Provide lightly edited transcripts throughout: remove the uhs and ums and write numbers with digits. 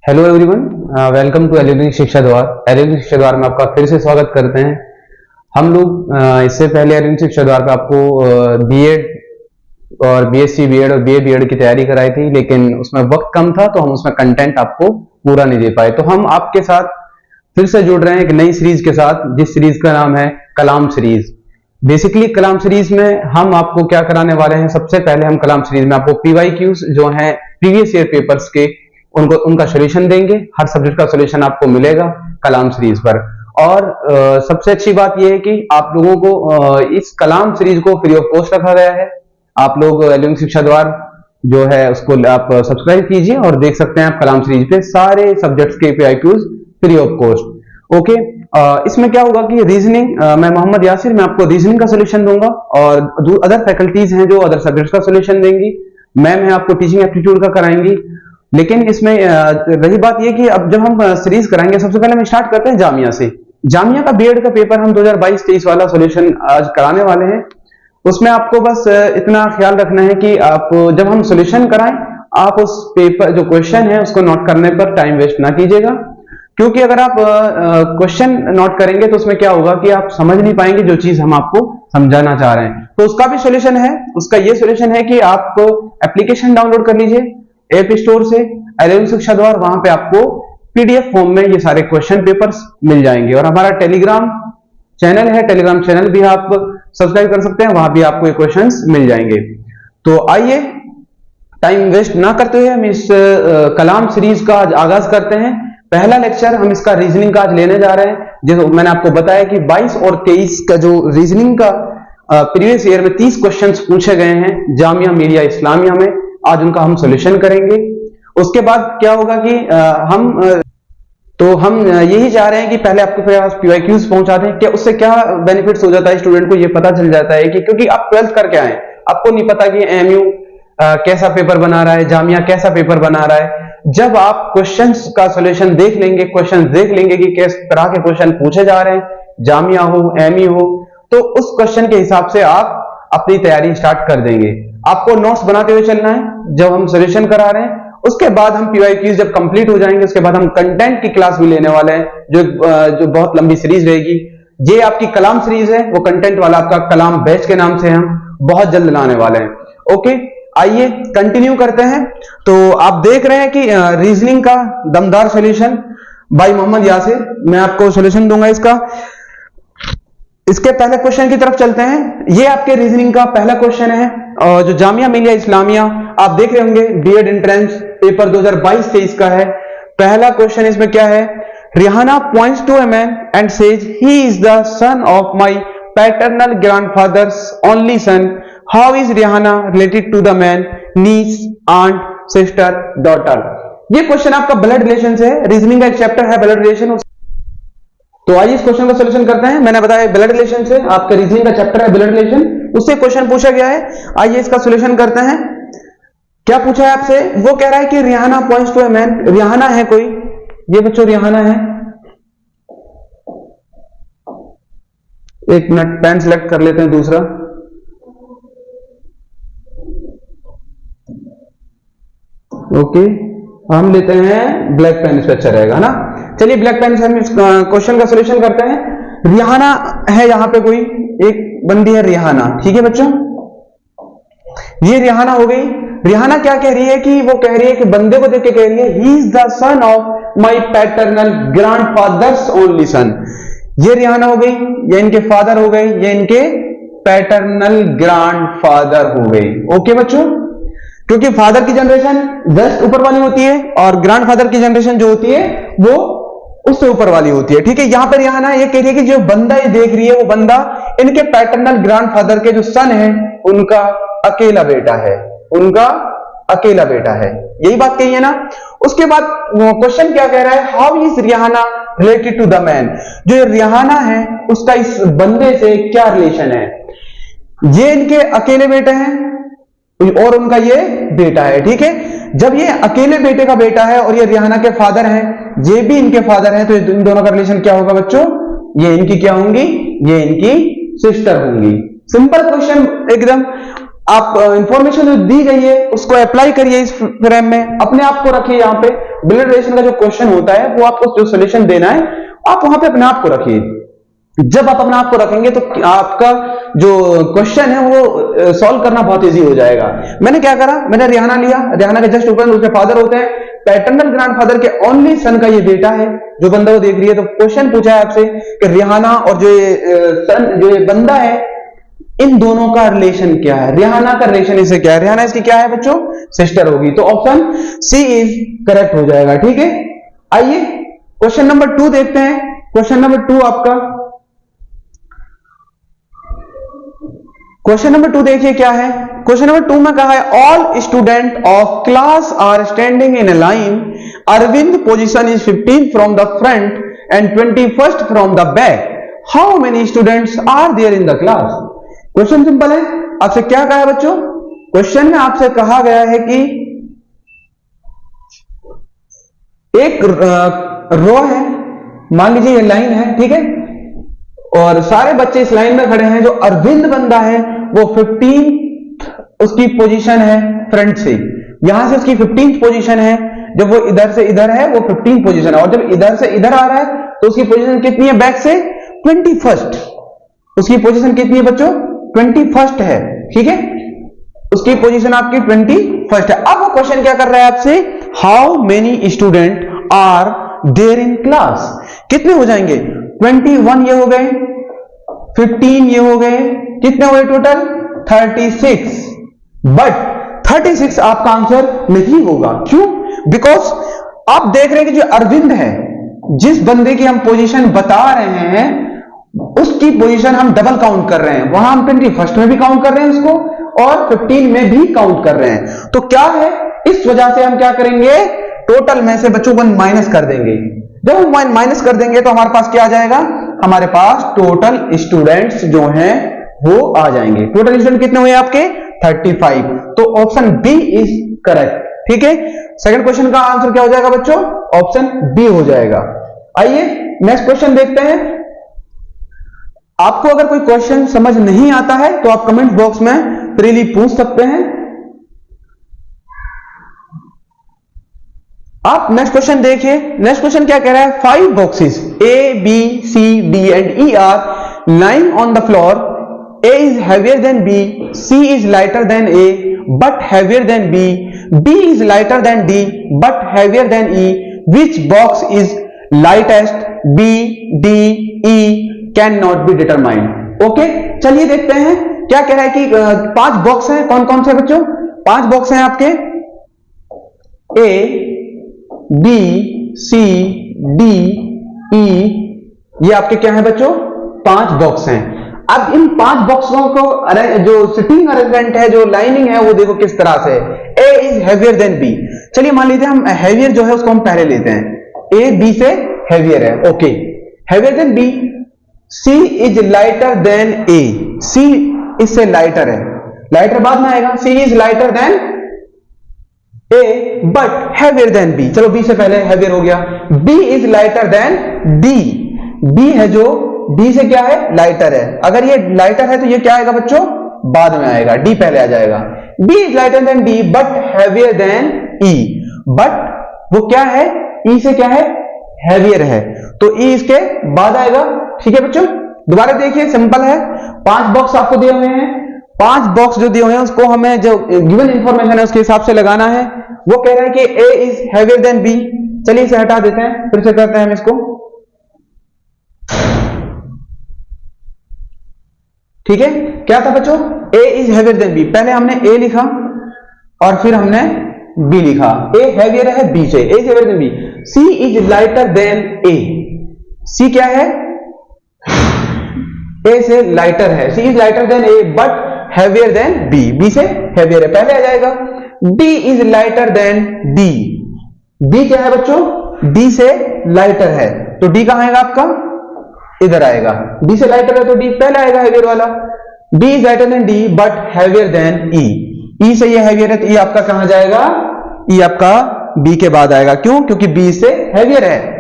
Hello everyone, welcome to एलियोनिक शिक्षा द्वार। एलियोनिक शिक्षा द्वार में आपका फिर से स्वागत करते हैं। हम लोग इससे पहले एलियोनिक शिक्षा द्वार पे आपको बीएड और बीएससी बीएड और बीए बीएड की तैयारी कराई थी, लेकिन उसमें वक्त कम था तो हम उसमें कंटेंट आपको पूरा नहीं दे पाए। तो हम आपके साथ फिर से जुड़ रहे हैं एक नई सीरीज के साथ, जिस सीरीज का नाम है कलाम सीरीज। बेसिकली कलाम सीरीज में हम आपको क्या कराने वाले हैं, सबसे पहले हम कलाम सीरीज में आपको पीवाईक्यूज जो हैं प्रीवियस ईयर पेपर्स के उनका सॉल्यूशन देंगे। हर सब्जेक्ट का सॉल्यूशन आपको मिलेगा कलाम सीरीज पर। और सबसे अच्छी बात यह है कि आप लोगों को इस कलाम सीरीज को फ्री ऑफ कॉस्ट रखा गया है। आप लोग एलियोनिक शिक्षा द्वार जो है उसको आप सब्सक्राइब कीजिए और देख सकते हैं आप कलाम सीरीज पे सारे सब्जेक्ट्स के PYQs free of cost. Okay, इसमें क्या होगा कि रीजनिंग, मैं मोहम्मद यासिर, मैं आपको रीजनिंग का सॉल्यूशन दूंगा और अदर फैकल्टीज हैं जो अदर सब्जेक्ट्स का सॉल्यूशन देंगी। मैम है आपको टीचिंग एप्टीट्यूड का कराएंगी। लेकिन इसमें रही बात यह कि अब जब हम सीरीज कराएंगे, सबसे पहले हम स्टार्ट करते हैं जामिया से। जामिया का बीएड का पेपर हम 2022-23 वाला सॉल्यूशन आज कराने वाले हैं। उसमें आपको बस इतना ख्याल रखना है कि आप जब हम सॉल्यूशन कराएं, आप उस पेपर जो क्वेश्चन है उसको नोट करने पर टाइम वेस्ट ना कीजिएगा, क्योंकि अगर आप क्वेश्चन नोट करेंगे तो उसमें क्या होगा कि आप समझ नहीं पाएंगे जो चीज हम आपको समझाना चाह रहे हैं। तो उसका भी सॉल्यूशन है। उसका ये सॉल्यूशन है कि आप एप्लीकेशन डाउनलोड कर लीजिए ऐप स्टोर से, एलियोनिक शिक्षा द्वार। वहां पे आपको पीडीएफ फॉर्म में ये सारे क्वेश्चन पेपर्स मिल जाएंगे। और हमारा टेलीग्राम चैनल है, टेलीग्राम चैनल भी आप सब्सक्राइब कर सकते हैं, वहां भी आपको ये क्वेश्चंस मिल जाएंगे। तो आइए टाइम वेस्ट ना करते हुए हम इस कलाम सीरीज का आज आगाज करते हैं। पहला लेक्चर हम इसका रीजनिंग का आज लेने जा रहे हैं। जैसे मैंने आपको बताया कि 22 और 23 का जो रीजनिंग का प्रीवियस ईयर में 30 क्वेश्चंस पूछे गए हैं जामिया मिलिया इस्लामिया में, आज उनका हम सॉल्यूशन करेंगे। उसके बाद क्या होगा कि हम यही चाह रहे हैं कि पहले आपके पास पीवाईक्यूज पहुंचा दें। क्या उससे क्या बेनिफिट्स हो जाता है, स्टूडेंट को ये पता चल जाता है कि क्योंकि आप 12th करके आए, आपको नहीं पता कि एमयू कैसा पेपर बना रहा है, जामिया कैसा पेपर बना रहा है। जब आप क्वेश्चंस का सॉल्यूशन देख लेंगे, क्वेश्चन देख लेंगे कि किस तरह के क्वेश्चन पूछे जा रहे हैं, जामिया हो एमयू हो, तो उस क्वेश्चन के हिसाब से आप अपनी तैयारी स्टार्ट कर देंगे। आपको नोट्स बनाते हुए चलना है जब हम सॉल्यूशन करा रहे हैं। उसके बाद हम पीवाईक्यूज जब कंप्लीट हो जाएंगे, उसके बाद हम कंटेंट की क्लास भी लेने वाले हैं, जो बहुत लंबी सीरीज रहेगी। ये आपकी कलाम सीरीज है, वो कंटेंट वाला आपका कलाम बैच के नाम से हम बहुत जल्द लाने वाले हैं। ओके, आइए कंटिन्यू करते हैं। तो आप देख रहे हैं कि रीजनिंग का दमदार सॉल्यूशन बाय मोहम्मद यासिर, मैं आपको सॉल्यूशन दूंगा इसका। इसके पहले क्वेश्चन की तरफ चलते हैं। ये आपके रीजनिंग का पहला क्वेश्चन है और जो जामिया मिलिया इस्लामिया आप देख रहे होंगे बीएड एंट्रेंस पेपर 2022-23 का है। पहला क्वेश्चन इसमें क्या है, Rihana points to a man and says he is the son of my paternal grandfather's only son. How is Rihana related to the man, niece, aunt, sister, daughter. ये क्वेश्चन आपका blood relation से है। रीजनिंग का एक chapter है blood relation. तो आइए इस क्वेश्चन का सॉल्यूशन करते हैं। मैंने बताया ब्लड रिलेशन से, आपका रीजनिंग का चैप्टर है ब्लड रिलेशन, उससे क्वेश्चन पूछा गया है। आइए इसका सॉल्यूशन करते हैं। क्या पूछा है आपसे, वो कह रहा है कि Rihana points to a man. Rihana है कोई, ये बच्चों रिहाना है। एक मिनट, पेन सिलेक्ट कर लेते हैं दूसरा। ओके, हम लेते हैं ब्लैक पेन, इस पे अच्छा रहेगा ना। चलिए ब्लैक पेन से हम इस क्वेश्चन का सॉल्यूशन करते हैं। रिहाना है यहाँ पे कोई एक बंदी है रिहाना, ठीक है बच्चों, ये रिहाना हो गई। रिहाना क्या कह रही है कि वो कह रही है कि बंदे को देख के कह रही है ही is the son of my paternal grandfather's only सन। ये रिहाना हो गई, ये इनके फादर हो गए, ये इनके पैटर्नल ग्रैंडफादर हो गई। ओके बच्चों, क्योंकि फादर की जनरेशन जस्ट ऊपर वाली होती है और ग्रैंडफादर की जनरेशन जो होती है वो उससे ऊपर वाली होती है। ठीक है, यहां पर रिहाना ये कह रही है कि जो बंदा ये देख रही है वो बंदा इनके पैटर्नल ग्रैंडफादर के जो सन है उनका अकेला बेटा है, उनका अकेला बेटा है। यही बात कही है ना। उसके बाद क्वेश्चन क्या कह रहा है, how is Rihana related to the man. जो रिहाना है उसका इस बंदे से क्या रिलेशन है। ये इनके अकेले बेटे हैं और उनका ये बेटा है। ठीक है, जब ये अकेले बेटे का बेटा है और ये रिहाना के फादर हैं, ये भी इनके फादर हैं, तो इन दोनों का रिलेशन क्या होगा बच्चों, ये इनकी क्या होंगी, ये इनकी सिस्टर होंगी। सिंपल क्वेश्चन एकदम। आप इंफॉर्मेशन जो दी गई है उसको अप्लाई करिए इस फ्रेम में, अपने आप को रखिए यहाँ पे। बुलेट रिलेशन का जो क्वेश्चन होता है वो आपको जो सोल्यूशन देना है आप वहां पे अपने आप को रखिए। जब आप अपने आप को रखेंगे तो आपका जो क्वेश्चन है वो सॉल्व करना बहुत इजी हो जाएगा। मैंने क्या करा, मैंने रिहाना लिया, रिहाना के जस्ट ऊपर उसके फादर होते हैं, पैटर्नल ग्रैंडफादर के ओनली सन का ये बेटा है जो बंदा वो देख रही है। तो क्वेश्चन पूछा है आपसे कि रिहाना और जो ये बंदा है इन दोनों का रिलेशन क्या है, रिहाना का रिलेशन इससे क्या है, रिहाना इसकी क्या है बच्चों, सिस्टर होगी। तो ऑप्शन सी इज करेक्ट हो जाएगा। ठीक है, आइए क्वेश्चन नंबर 2 देखते हैं। क्वेश्चन नंबर 2 आपका, क्वेश्चन नंबर 2 देखिए क्या है। क्वेश्चन नंबर 2 में कहा है all student of class are standing in a line, Arvind position is 15 from the front and 21st from the back, how many students are there in the class. Question simple है, आपसे क्या कहा है बच्चों, question में आपसे कहा गया है कि एक रो है, मान लीजिए ये लाइन है, ठीक है, और सारे बच्चे इस लाइन में खड़े हैं। जो अरविंद बंदा है वो 15th उसकी पोजीशन है फ्रंट से, यहां से उसकी 15th पोजीशन है। जब वो इधर से इधर है वो 15th पोजीशन है, और जब इधर से इधर आ रहा है तो उसकी पोजीशन कितनी है बैक से, 21st। उसकी पोजीशन कितनी है बच्चों, 21st है। ठीक है, उसकी पोजीशन आपकी 21st है। अब वो क्वेश्चन क्या कर रहा है आपसे, how many student are there in class, कितने हो जाएंगे, 21 ये हो गए, 15 ये हो गए, कितने हो गए टोटल 36। बट 36 आपका आंसर नहीं होगा, क्यों, बिकॉज आप देख रहे हैं कि जो अरविंद है, जिस बंदे की हम पोजीशन बता रहे हैं उसकी पोजीशन हम डबल काउंट कर रहे हैं, वहां हम 21st में भी काउंट कर रहे हैं उसको और 15 में भी काउंट कर रहे हैं। तो क्या है, इस वजह से हम क्या करेंगे, टोटल में से बच्चों को माइनस कर देंगे। जब हम माइनस कर देंगे तो हमारे पास क्या आ जाएगा, हमारे पास टोटल स्टूडेंट्स जो हैं वो आ जाएंगे। टोटल स्टूडेंट कितने हुए आपके, 35। तो ऑप्शन बी इज करेक्ट। ठीक है, सेकंड क्वेश्चन का आंसर क्या हो जाएगा बच्चों, ऑप्शन बी हो जाएगा। आइए नेक्स्ट क्वेश्चन देखते हैं। आपको अगर कोई क्वेश्चन समझ नहीं आता है तो आप कमेंट बॉक्स में फ्रीली पूछ सकते हैं। आप नेक्स्ट क्वेश्चन देखिए। नेक्स्ट क्वेश्चन क्या कह रहा है, 5 boxes A, B, C, D and E are lying on the floor. A is heavier than B, C is lighter than A but heavier than B, B is lighter than D but heavier than E. Which box is lightest? B, D, E cannot be determined. Okay, चलिए देखते हैं क्या कह रहा है कि 5 box हैं, कौन कौन से बच्चों, 5 बॉक्स हैं आपके, A, B, C, D, E, ये आपके क्या है बच्चों, 5 बॉक्स हैं। अब इन 5 बॉक्सों को जो सिटिंग अरेंजमेंट है, जो लाइनिंग है, वो देखो किस तरह से। A is heavier than B, चलिए मान लीजिए हम हैवियर जो है उसको हम पहले लेते हैं, A B से हैवियर है, okay, heavier than B। C is lighter than A, C इससे लाइटर है, लाइटर बाद में आएगा। C is lighter than A but heavier than B, चलो B से पहले हैवियर हो गया। B is lighter than D, B है जो D से क्या है, लाइटर है। अगर ये लाइटर है तो ये क्या आएगा बच्चों, बाद में आएगा, D पहले आ जाएगा। B is lighter than D but heavier than E, but वो क्या है, E से क्या है, हैवियर है, तो E इसके बाद आएगा। ठीक है बच्चों, दोबारा देखिए, सिंपल है। 5 बॉक्स आपको दिए हुए हैं, 5 बॉक्स जो दिए हुए हैं उसको हमें जो गिवन इंफॉर्मेशन है उसके हिसाब से लगाना है। वो कह रहा है कि A is heavier than B, चलिए इसे हटा देते हैं, फिर से करते हैं हम इसको। ठीक है, क्या था बच्चों, A is heavier than B, पहले हमने A लिखा और फिर हमने B लिखा। A हैवियर है B से, A is heavier than B। C is lighter than A, C क्या है, A से लाइटर है, C is lighter than A but heavier than B, B से हैवियर है, पहले आ जाएगा। D is lighter than D, D क्या है बच्चों, D से लाइटर है, तो D कहां आएगा आपका, इधर आएगा। D से लाइटर है तो D पहले आएगा, हैवियर वाला। B is lighter than D but heavier than E, E से ये हैवियर है तो E आपका कहां जाएगा, E आपका B के बाद आएगा, क्यों, क्योंकि B से हैवियर है।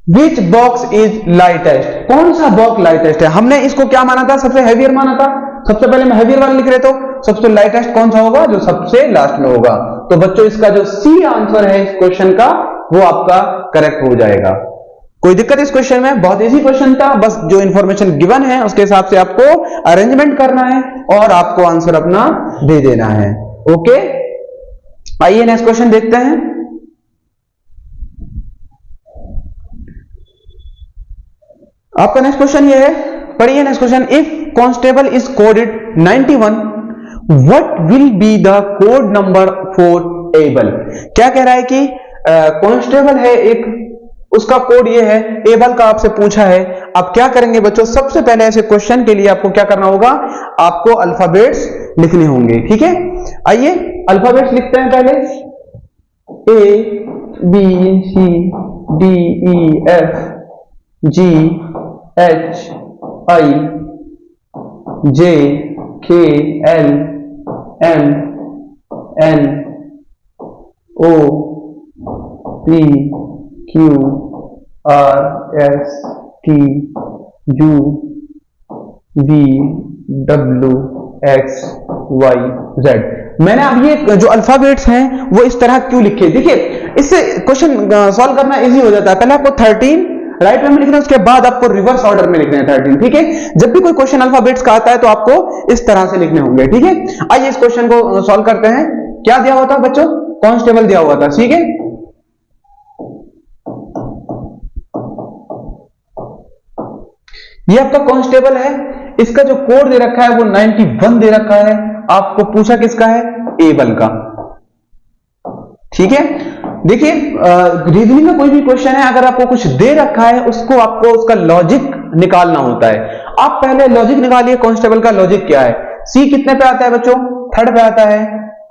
Which box is lightest, कौन सा बॉक्स लाइटेस्ट है, हमने इसको क्या माना था, सबसे हैवियर माना था, सबसे पहले मैं हैवियर वाला लिख रहे तो सबसे लाइटेस्ट कौन सा होगा, जो सबसे लास्ट में होगा, तो बच्चों इसका जो सी आंसर है इस क्वेश्चन का वो आपका करेक्ट हो जाएगा। कोई दिक्कत इस क्वेश्चन में? बहुत इजी क्वेश्चन था, बस जो इंफॉर्मेशन गिवन है उसके हिसाब से आपको अरेंजमेंट करना है और आपको आंसर अपना दे देना है। ओके, आइए नेक्स्ट क्वेश्चन देखते हैं। आपका नेक्स्ट क्वेश्चन ये है, पढ़िए next question. If constable is coded 91, what will be the code number for able? क्या कह रहा है कि कांस्टेबल है एक, उसका कोड ये है, एबल का आपसे पूछा है। आप क्या करेंगे बच्चों, सबसे पहले ऐसे क्वेश्चन के लिए आपको क्या करना होगा, आपको अल्फाबेट्स लिखने होंगे। ठीक है, आइए अल्फाबेट्स लिखते हैं पहले। A B C D E F G H I J K L M N O P Q R S T U V W X Y Z. मैंने अब ये जो अल्फाबेट्स हैं वो इस तरह क्यों लिखे, देखिए इससे क्वेश्चन सॉल्व करना इजी हो जाता है। पहले आपको 13 राइट में लिखना है, उसके बाद आपको रिवर्स ऑर्डर में लिखना है 13। ठीक है, जब भी कोई क्वेश्चन अल्फाबेट्स का आता है तो आपको इस तरह से लिखने होंगे। ठीक है, आइए इस क्वेश्चन को सॉल्व करते हैं। क्या दिया हुआ था बच्चों, कांस्टेबल दिया हुआ था। ठीक है, ये आपका कांस्टेबल है, इसका जो कोड दे रखा है वो 91 दे रखा है। आपको पूछा किसका है, एबल का। ठीक है, देखिए रीजनिंग में कोई भी क्वेश्चन है, अगर आपको कुछ दे रखा है उसको आपको उसका लॉजिक निकालना होता है। आप पहले लॉजिक निकालिए, कांस्टेबल का लॉजिक क्या है। सी कितने पे आता है बच्चों, 3rd पे आता है।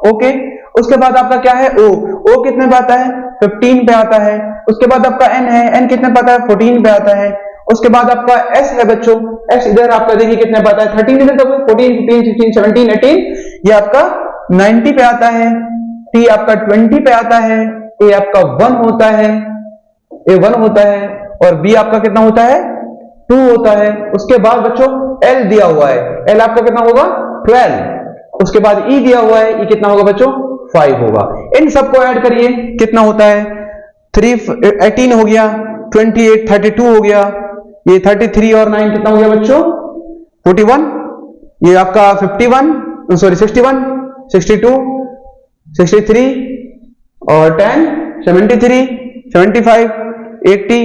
ओके, उसके बाद आपका क्या है, ओ कितने पे आता है, 15 पे आता है। उसके बाद आपका एन है, एन कितने पे आता है, 14 पे आता है। उसके बाद आपका एस है बच्चों, एस इधर आपका देखिए कितने पे आता है, 13 इधर, तो 14 15 16 17 18 ये आपका 90 पे आता है। टी आपका 20 पे आता है। ए आपका 1 होता है, ए 1 होता है। और बी आपका कितना होता है, 2 होता है। उसके बाद बच्चों एल दिया हुआ है, एल आपका कितना होगा, 12। उसके बाद ई दिया हुआ है, ई कितना होगा बच्चों, 5 होगा। इन सबको ऐड करिए, कितना होता है, 18 हो गया, 28 32 हो गया, ये 33 और 9 कितना हो गया बच्चों, 41। ये आपका 51 सॉरी 61 62 63 और 10 73 75 80।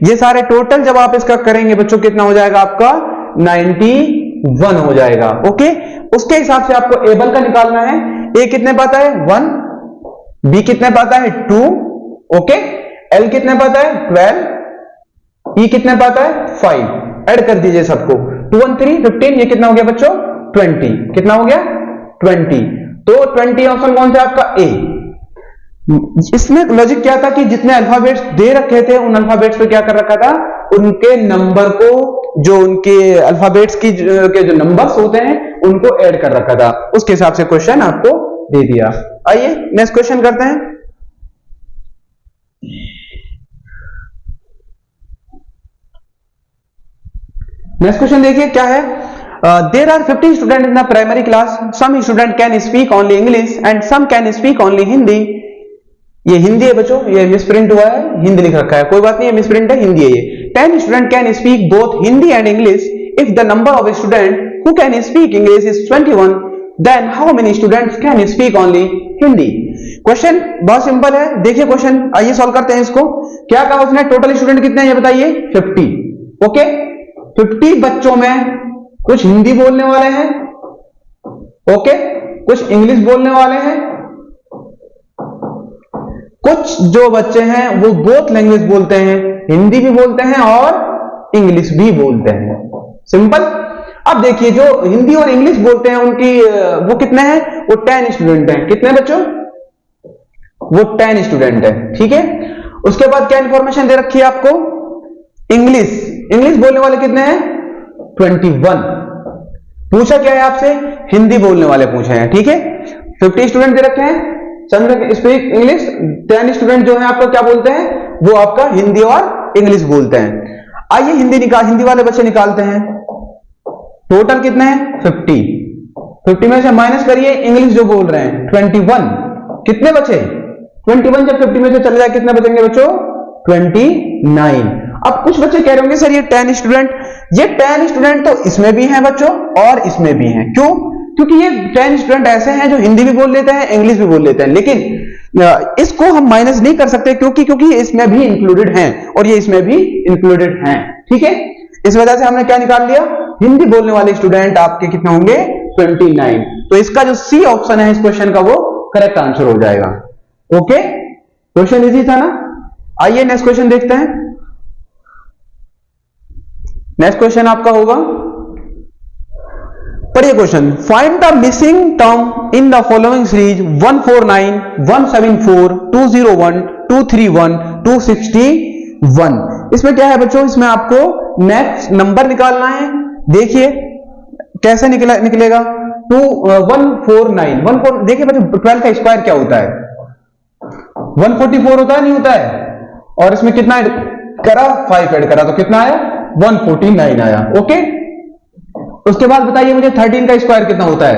ये सारे टोटल जब आप इसका करेंगे बच्चों कितना हो जाएगा आपका, 91 हो जाएगा। ओके, उसके हिसाब से आपको एबल का निकालना है। ए कितने पाता है, 1। बी कितने पाता है, 2। ओके, एल कितने पाता है, 12। ई कितने पाता है, 5। ऐड कर दीजिए सबको, 2 1 3 15। ये कितना हो गया बच्चों, 20। कितना हो गया, 20। तो 20 ऑप्शन कौन सा आपका, ए। इसमें लॉजिक क्या था कि जितने अल्फाबेट्स दे रखे थे उन अल्फाबेट्स पे क्या कर रखा था, उनके नंबर को, जो उनके अल्फाबेट्स की के जो नंबर्स होते हैं उनको ऐड कर रखा था। उसके हिसाब से क्वेश्चन आपको दे दिया। आइए नेक्स्ट क्वेश्चन करते हैं। नेक्स्ट क्वेश्चन देखिए क्या है, there are 50 student in the primary class, some student can speak only English and some can speak only Hindi. ये हिंदी है बच्चों, ये मिसप्रिंट हुआ है, हिंदी लिख रखा है, कोई बात नहीं, ये मिसप्रिंट है, हिंदी है ये। 10 student can speak both Hindi and English. If the number of student who can speak English is 21, then how many students can speak only Hindi. Question बहुत सिंपल है, देखिए क्वेश्चन, आइए सॉल्व करते हैं इसको। क्या कहा उसने, टोटल स्टूडेंट कितने हैं ये बताइए, 50। ओके, 50 बच्चों में कुछ हिंदी बोलने वाले हैं, ओके, कुछ इंग्लिश बोलने वाले हैं, कुछ जो बच्चे हैं वो बोथ लैंग्वेज बोलते हैं, हिंदी भी बोलते हैं और इंग्लिश भी बोलते हैं। सिंपल। अब देखिए जो हिंदी और इंग्लिश बोलते हैं उनकी वो कितने हैं, वो 10 स्टूडेंट हैं। कितने बच्चों, वो 10 स्टूडेंट है। ठीक है, उसके बाद क्या इंफॉर्मेशन दे रखी है आपको, इंग्लिश बोलने वाले कितने हैं, 21। पूछा क्या है आपसे, हिंदी बोलने वाले पूछे हैं। ठीक है, 50 स्टूडेंट दे रखे हैं, चंद्र स्पीक इंग्लिश, 10 स्टूडेंट जो है आपको क्या बोलते हैं, वो आपका हिंदी और इंग्लिश बोलते हैं। आइए हिंदी वाले बच्चे निकालते हैं। टोटल कितने हैं, 50 में से माइनस करिए इंग्लिश जो बोल रहे हैं, 21। कितने बचे 21, जब 50 में से चले जाए कितने बचेंगे बच्चों 29। अब कुछ बच्चे कह रहे होंगे सर ये 10 स्टूडेंट, ये 10 स्टूडेंट तो इसमें भी हैं बच्चों और इसमें भी हैं, क्यों? क्योंकि ये 10 स्टूडेंट ऐसे हैं जो हिंदी भी बोल लेते हैं, इंग्लिश भी बोल लेते हैं, लेकिन इसको हम माइनस नहीं कर सकते क्योंकि इसमें भी इंक्लूडेड हैं और ये इसमें भी इंक्लूडेड हैं, ठीक है। इस वजह से हमने क्या निकाल लिया, हिंदी बोलने वाले स्टूडेंट आपके कितने होंगे 29। तो इसका जो सी ऑप्शन है इस क्वेश्चन का वो करेक्ट आंसर हो जाएगा। ओके, क्वेश्चन इजी था ना। आइए नेक्स्ट क्वेश्चन देखते हैं। नेक्स्ट क्वेश्चन आपका होगा, पढ़िए question, find the missing term in the following series 149, 174, 201, 231, 261। इसमें क्या है बच्चों, इसमें आपको नेक्स्ट नंबर निकालना है। देखिए कैसे निकलेगा 149, देखिए बच्चों 12 का स्क्वायर क्या होता है 144 होता है, नहीं होता है, और इसमें कितना ऐड करा 5 ऐड करा तो कितना आया 149 आया। ओके, उसके बाद बताइए मुझे 13 का स्क्वायर कितना होता है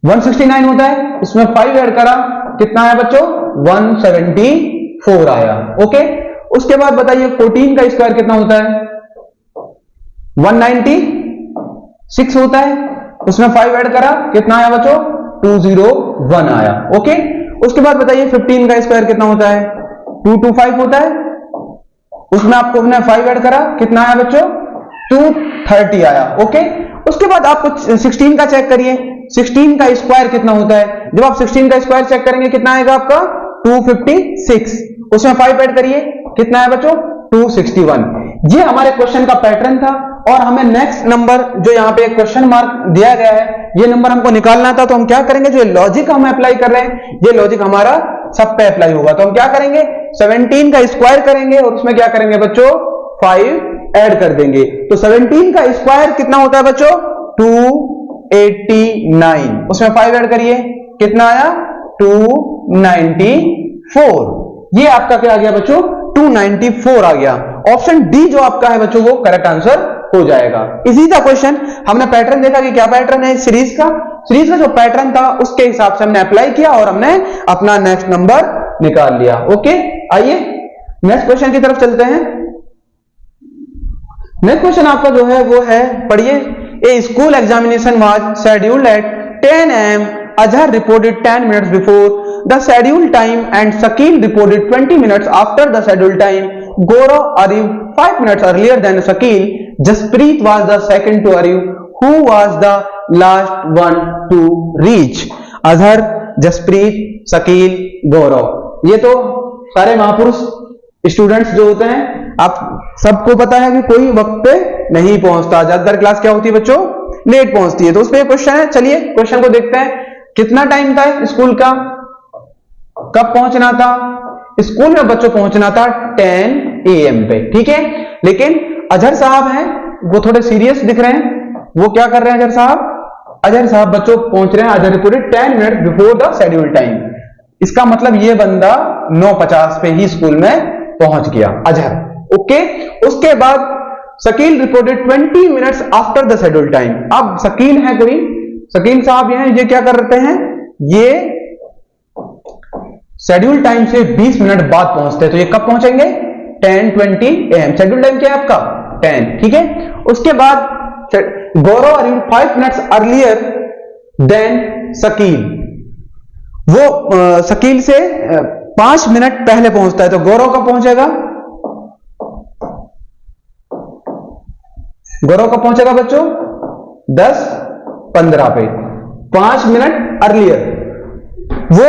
169 होता है, इसमें 5 ऐड करा कितना आया बच्चों 174 आया। ओके, उसके बाद बताइए 14 का स्क्वायर कितना होता है 196 होता है, उसमें 5 ऐड करा कितना आया बच्चों 201 आया। ओके, उसके बाद बताइए 15 का स्क्वायर कितना होता है 225 होता है, उसमें आपको हमने 5 ऐड करा कितना आया बच्चों 230 आया। ओके, उसके बाद आपको 16 का चेक करिए, 16 का स्क्वायर कितना होता है, जब आप 16 का स्क्वायर चेक करेंगे कितना आएगा आपका 256, उसमें 5 ऐड करिए कितना है बच्चों 261। ये हमारे क्वेश्चन का पैटर्न था और हमें नेक्स्ट नंबर जो यहाँ पे क्वेश्चन मार्क दिया गया है ये नंबर हमको निकालना था। तो हम क्या करेंगे, जो लॉजिक हम अप्लाई कर रहे हैं ये लॉजिक हमारा सब पे अप्लाई होगा। तो हम क्या करेंगे 17 का स्क्वायर करेंगे और उसमें क्या करेंगे बच्चों 5 ऐड कर देंगे। तो 17 का स्क्वायर कितना होता है बच्चों 289, उसमें 5 ऐड करिए कितना आया 294। ये आपका क्या आ गया बच्चों 294 आ गया। ऑप्शन डी जो आपका है बच्चों वो करेक्ट आंसर हो जाएगा। इजी था क्वेश्चन, हमने पैटर्न देखा कि क्या पैटर्न है सीरीज का जो पैटर्न था उसके हिसाब से हमने अप्लाई किया और हमने अपना नेक्स्ट नंबर निकाल लिया। ओके, आइए नेक्स्ट क्वेश्चन की तरफ चलते हैं। नेक्स्ट क्वेश्चन आपका जो है वो है, पढ़िए, a school examination was scheduled at 10 AM. Azhar reported 10 minutes before the scheduled time and Shakil reported 20 minutes after the scheduled time. Gaurav arrived 5 minutes earlier than Shakil. Jaspreet was the second to arrive. Who was the last one to reach? Azhar, Jaspreet, Shakil, Gaurav. ये तो सारे महापुरुष students जो होते हैं, आप सबको पता है कि कोई वक्त पे नहीं पहुंचता, ज्यादातर क्लास क्या होती है बच्चों लेट पहुंचती है। तो उस पर क्वेश्चन है, चलिए क्वेश्चन को देखते हैं। कितना टाइम था स्कूल का, कब पहुंचना था स्कूल में बच्चों पहुंचना था 10 AM पे, ठीक है। लेकिन अजहर साहब हैं वो थोड़े सीरियस दिख रहे हैं, वो क्या कर रहे हैं अजहर साहब बच्चों पहुंच रहे हैं Azhar reported 10 minute before the schedule time. इसका मतलब ये बंदा 9:50 पे ही स्कूल में पहुंच गया अजहर। ओके, उसके बाद Shakeel reported 20 minutes after the schedule time. अब शकील है कोई, शकील साहब ये क्या कर रहे हैं, ये शेड्यूल टाइम से 20 मिनट बाद पहुंचते हैं। तो ये कब पहुंचेंगे 10:20 AM। शेड्यूल टाइम क्या है आपका 10, ठीक है। उसके बाद Gaurav around 5 minutes earlier than Shakeel, वो शकील से 5 मिनट पहले पहुंचता है। तो गौरव कब पहुंचेगा, गौरव कब पहुंचेगा बच्चों 10:15 पे, 5 मिनट अर्लियर। वो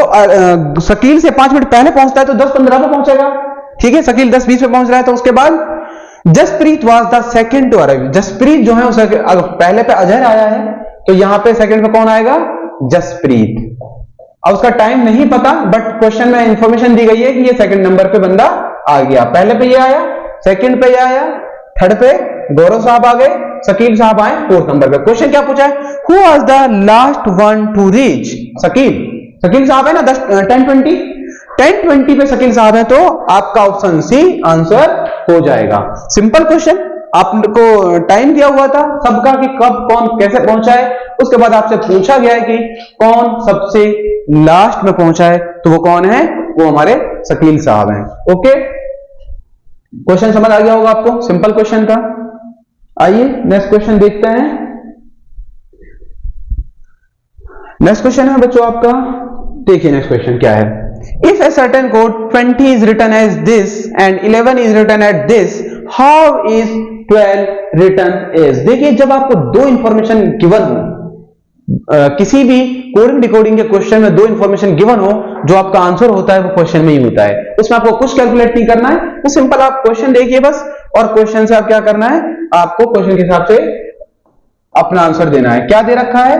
शकील से 5 मिनट पहले पहुंचता है तो 10:15 पे पहुंचेगा, ठीक है। शकील 10:20 पे पहुंच रहा है। तो उसके बाद Jaspreet was the second to arrive. Jaspreet जो है उसे पहले पे अजहर आया है तो यहां पे सेकंड पे कौन आएगा जसप्रीत। अब उसका टाइम नहीं पता बट क्वेश्चन में इंफॉर्मेशन दी गई है कि ये सेकंड नंबर पे बंदा आ गया। पहले पे ये आया, सेकंड पे ये आया, थर्ड पे गौरव साहब आ गए, शकील साहब आए 4th नंबर पे। क्वेश्चन क्या पूछा है, who was the last one two reach. Shakeel साहब है ना 10:20 पे शकील साहब है, तो आपका ऑप्शन सी आंसर हो जाएगा। सिंपल क्वेश्चन, आपको टाइम दिया हुआ था सबका कि कब कौन कैसे पहुंचा है उसके बाद आपसे पूछा गया है कि कौन सबसे लास्ट में पहुंचा है, तो वो कौन है, वो हमारे शकील साहब हैं। ओके, क्वेश्चन समझ आ गया होगा आपको, सिंपल क्वेश्चन था। आइए नेक्स्ट क्वेश्चन देखते हैं। नेक्स्ट क्वेश्चन है बच्चों आपका, देखिए नेक्स्ट क्वेश्चन क्या है। If a certain code 20 is written as this and 11 is written at this, how is 12 written as? देखिए जब आपको दो इंफॉर्मेशन गिवन हो, किसी भी कोडिंग डिकोडिंग के क्वेश्चन में दो इंफॉर्मेशन गिवन हो, जो आपका आंसर होता है वो क्वेश्चन में ही होता है। उसमें आपको कुछ कैलकुलेट नहीं करना है, तो सिंपल आप क्वेश्चन देखिए बस, और क्वेश्चन से आप क्या करना है, आपको क्वेश्चन के हिसाब से अपना आंसर देना है। क्या दे रखा है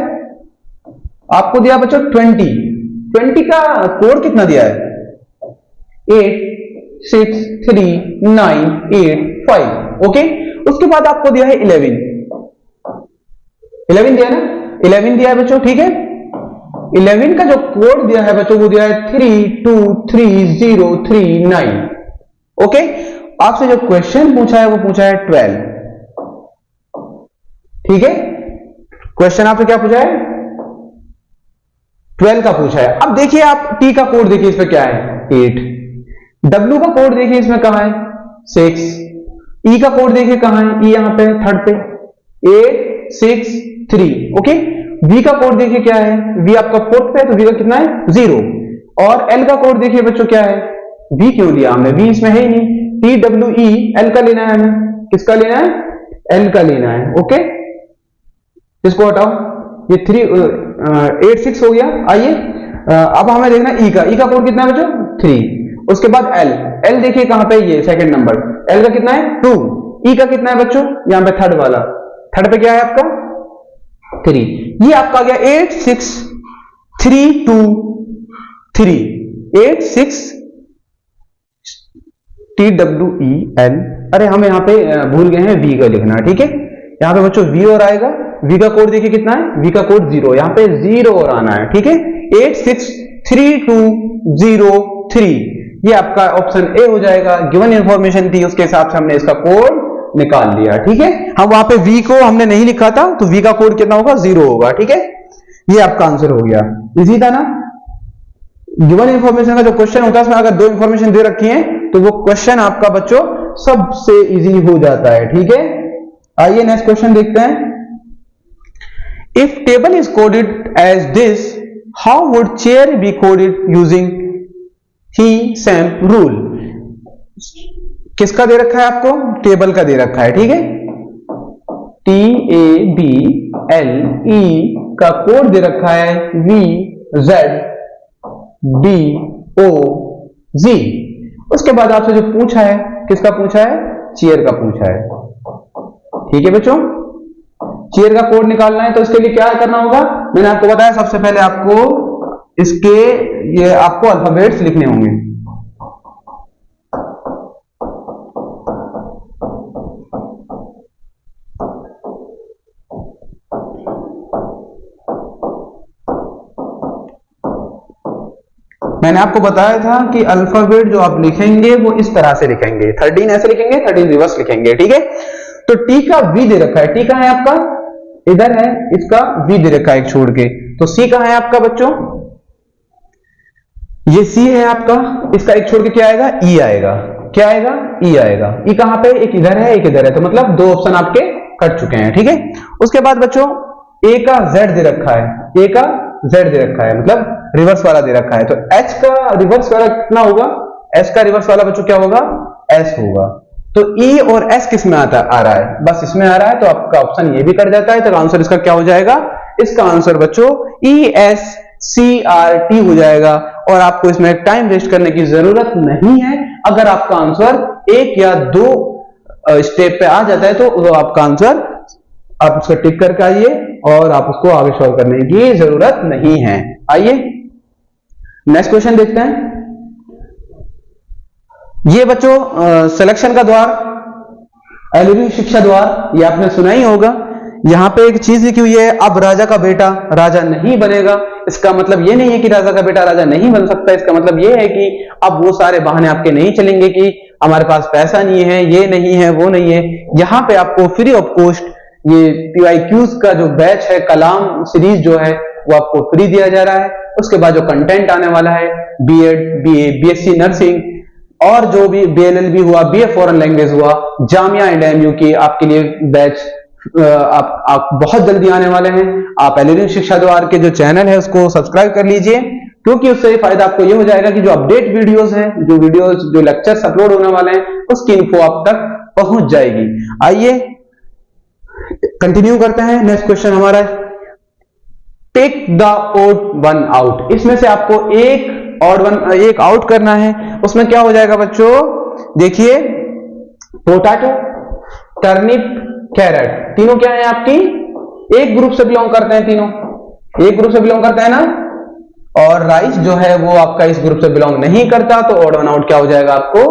आपको, दिया बच्चों 20 का कोड कितना दिया है, 8 6 3 9 8 5। ओके, उसके बाद आपको दिया है 11 दिया ना, 11 दिया है बच्चों, ठीक है। 11 का जो कोड दिया है बच्चों वो दिया है 323039। ओके, आपसे जो क्वेश्चन पूछा है वो पूछा है 12, ठीक है। क्वेश्चन आपसे क्या पूछा है, 12 का पूछा है। अब देखिए आप टी का कोड देखिए, इसमें क्या है 8, डब्ल्यू का कोड देखिए इसमें कहां है 6, ई का कोड देखिए कहां है, ई यहां पे थर्ड पे 8 6 3। ओके, वी का कोड देखिए क्या है, वी आपका फोर्थ पे है, तो वी का कितना है 0। और एल का कोड देखिए बच्चों क्या है, वी क्यों लिया हमने, वी इसमें है ही नहीं, टी डब्ल्यू ई, एल का लेना है हमें, किसका लेना है, एल का लेना है। ओके, इसको हटाओ, ये 8 6 हो गया। आइए अब हमें देखना ई का कोड कितना है बच्चों 3। उसके बाद एल देखिए कहां पे, ये सेकंड नंबर, एल का कितना है 2, ई का कितना है बच्चों यहां पे थर्ड वाला, थर्ड पे क्या है आपका 3। ये आपका आ गया 8 6 3 2 3, 8 6 TWEL। अरे हम यहाँ पे भूल गए हैं वी का लिखना, ठीक है। यहाँ पे बच्चों वी और आएगा, वी का कोड देखिए कितना है, वी का कोड 0, यहाँ पे 0 और आना है, ठीक है। 8 6 3 2 0 3, ये आपका ऑप्शन ए हो जाएगा। गिवन इंफॉर्मेशन थी उसके हिसाब से हमने इसका कोड निकाल लिया, ठीक है। हम वहां पे वी को हमने नहीं लिखा था, तो वी का कोड कितना होगा 0 होगा, ठीक है। ये आपका आंसर हो गया, इजी था ना। गिवन इंफॉर्मेशन का जो क्वेश्चन होता है उसमें अगर दो इंफॉर्मेशन दे रखी है तो वो क्वेश्चन आपका बच्चों सबसे इजी हो जाता है, ठीक है। आइए नेक्स्ट क्वेश्चन देखते हैं। If table is coded as this, how would chair be coded using he same rule. किसका दे रखा है आपको, टेबल का दे रखा है, ठीक है। TABLE का कोड दे रखा है VZDOZ। उसके बाद आपसे जो पूछा है, किसका पूछा है, चेयर का पूछा है, ठीक है बच्चों। चेयर का कोड निकालना है तो इसके लिए क्या करना होगा, मैंने आपको बताया सबसे पहले आपको इसके ये आपको अल्फाबेट्स लिखने होंगे। मैंने आपको बताया था कि अल्फाबेट जो आप लिखेंगे वो इस तरह से लिखेंगे, 13 ऐसे लिखेंगे, 13 रिवर्स लिखेंगे, ठीक है। तो टी का वी दे रखा है, टी कहां है आपका, इधर है, इसका वी दे रखा है एक छोड़ के। तो सी कहां है आपका बच्चों, ये सी है आपका, इसका एक छोड़ के क्या आएगा, ई आएगा, क्या आएगा, ई आएगा। ई कहां पे, एक इधर है एक इधर है, तो मतलब दो ऑप्शन आपके कट चुके हैं, ठीक है। उसके बाद बच्चों ए का जेड दे रखा है, ए का जेड दे रखा है, मतलब रिवर्स वाला दे रखा है। तो एच का रिवर्स वाला कितना होगा, एच का रिवर्स वाला बच्चों क्या होगा, एस होगा। तो ई और एस किस में आ रहा है, बस इसमें आ रहा है, तो आपका ऑप्शन ये भी कर जाता है। तो आंसर इसका क्या हो जाएगा, इसका आंसर बच्चों ESCRT हो जाएगा। और आपको इसमें टाइम वेस्ट करने की जरूरत नहीं है। अगर आपका आंसर एक या दो स्टेप पे आ जाता है तो आपका आंसर आप उसको टिक करके आइए और आप उसको आगे सॉल्व करने की जरूरत नहीं है। आइए नेक्स्ट क्वेश्चन देखते हैं। ये बच्चों सिलेक्शन का द्वार, एलईडी शिक्षा द्वार, ये आपने सुना ही होगा। यहां पे एक चीज लिखी हुई है, अब राजा का बेटा राजा नहीं बनेगा। इसका मतलब ये नहीं है कि राजा का बेटा राजा नहीं बन सकता, इसका मतलब ये है कि अब वो सारे बहाने आपके नहीं चलेंगे कि हमारे पास पैसा नहीं है, ये नहीं है, वो नहीं है। यहां पे आपको फ्री ऑफ कॉस्ट ये PYQs का जो बैच है, कलाम सीरीज जो है वो आपको फ्री दिया जा रहा है। उसके बाद जो कंटेंट आने वाला है बीएड, BA, BSc नर्सिंग और जो भी BLLB हुआ, BA फॉरेन लैंग्वेज हुआ, जामिया एंड MU की आपके लिए बैच आप बहुत जल्दी आने वाले हैं। आप एलियनिक शिक्षा द्वार के जो चैनल है उसको सब्सक्राइब कर लीजिए, क्योंकि उससे फायदा आपको ये हो जाएगा कि जो अपडेट वीडियोस हैं, जो लेक्चर्स अपलोड होने वाले हैं, उसकी इन्फो आप तक पहुंच जाएगी। आइए कंटिन्यू करते हैं। नेक्स्ट क्वेश्चन हमारा, take the odd one out. इसमें से आपको एक आउट करना है। उसमें क्या हो जाएगा बच्चों, देखिए पोटैटो, टर्निप, कैरेट, तीनों क्या है आपकी एक ग्रुप से बिलोंग करते हैं, तीनों एक ग्रुप से बिलोंग करते हैं ना। और राइस जो है वो आपका इस ग्रुप से बिलोंग नहीं करता, तो ऑड वन आउट क्या हो जाएगा आपको,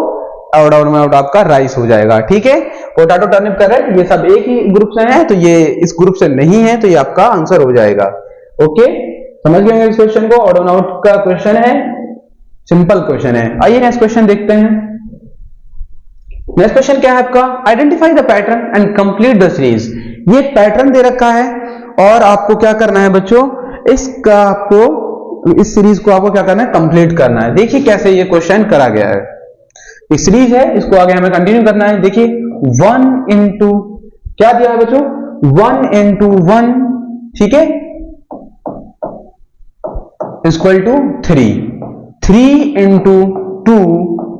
ऑड वन आउट आपका राइस हो जाएगा। ठीक है, पोटैटो, टर्निप, कैरेट ये सब एक ही ग्रुप से हैं, तो ये इस ग्रुप से नहीं है, तो ये आपका आंसर हो जाएगा। ओके, समझ गए इस क्वेश्चन को। ऑड वन आउट का क्वेश्चन है, सिंपल क्वेश्चन है। आइए नेक्स्ट क्वेश्चन देखते हैं। नेक्स्ट क्वेश्चन क्या है आपका, identify the pattern and complete the series. ये पैटर्न दे रखा है और आपको क्या करना है बच्चों, इसका आपको इस सीरीज को आपको क्या करना है, कंप्लीट करना है। देखिए कैसे ये क्वेश्चन करा गया है। एक सीरीज है, इसको आगे हमें कंटिन्यू करना है। देखिए 1 into क्या दिया है बच्चों, 1 into 1, ठीक है, equal to 3, 3 into 2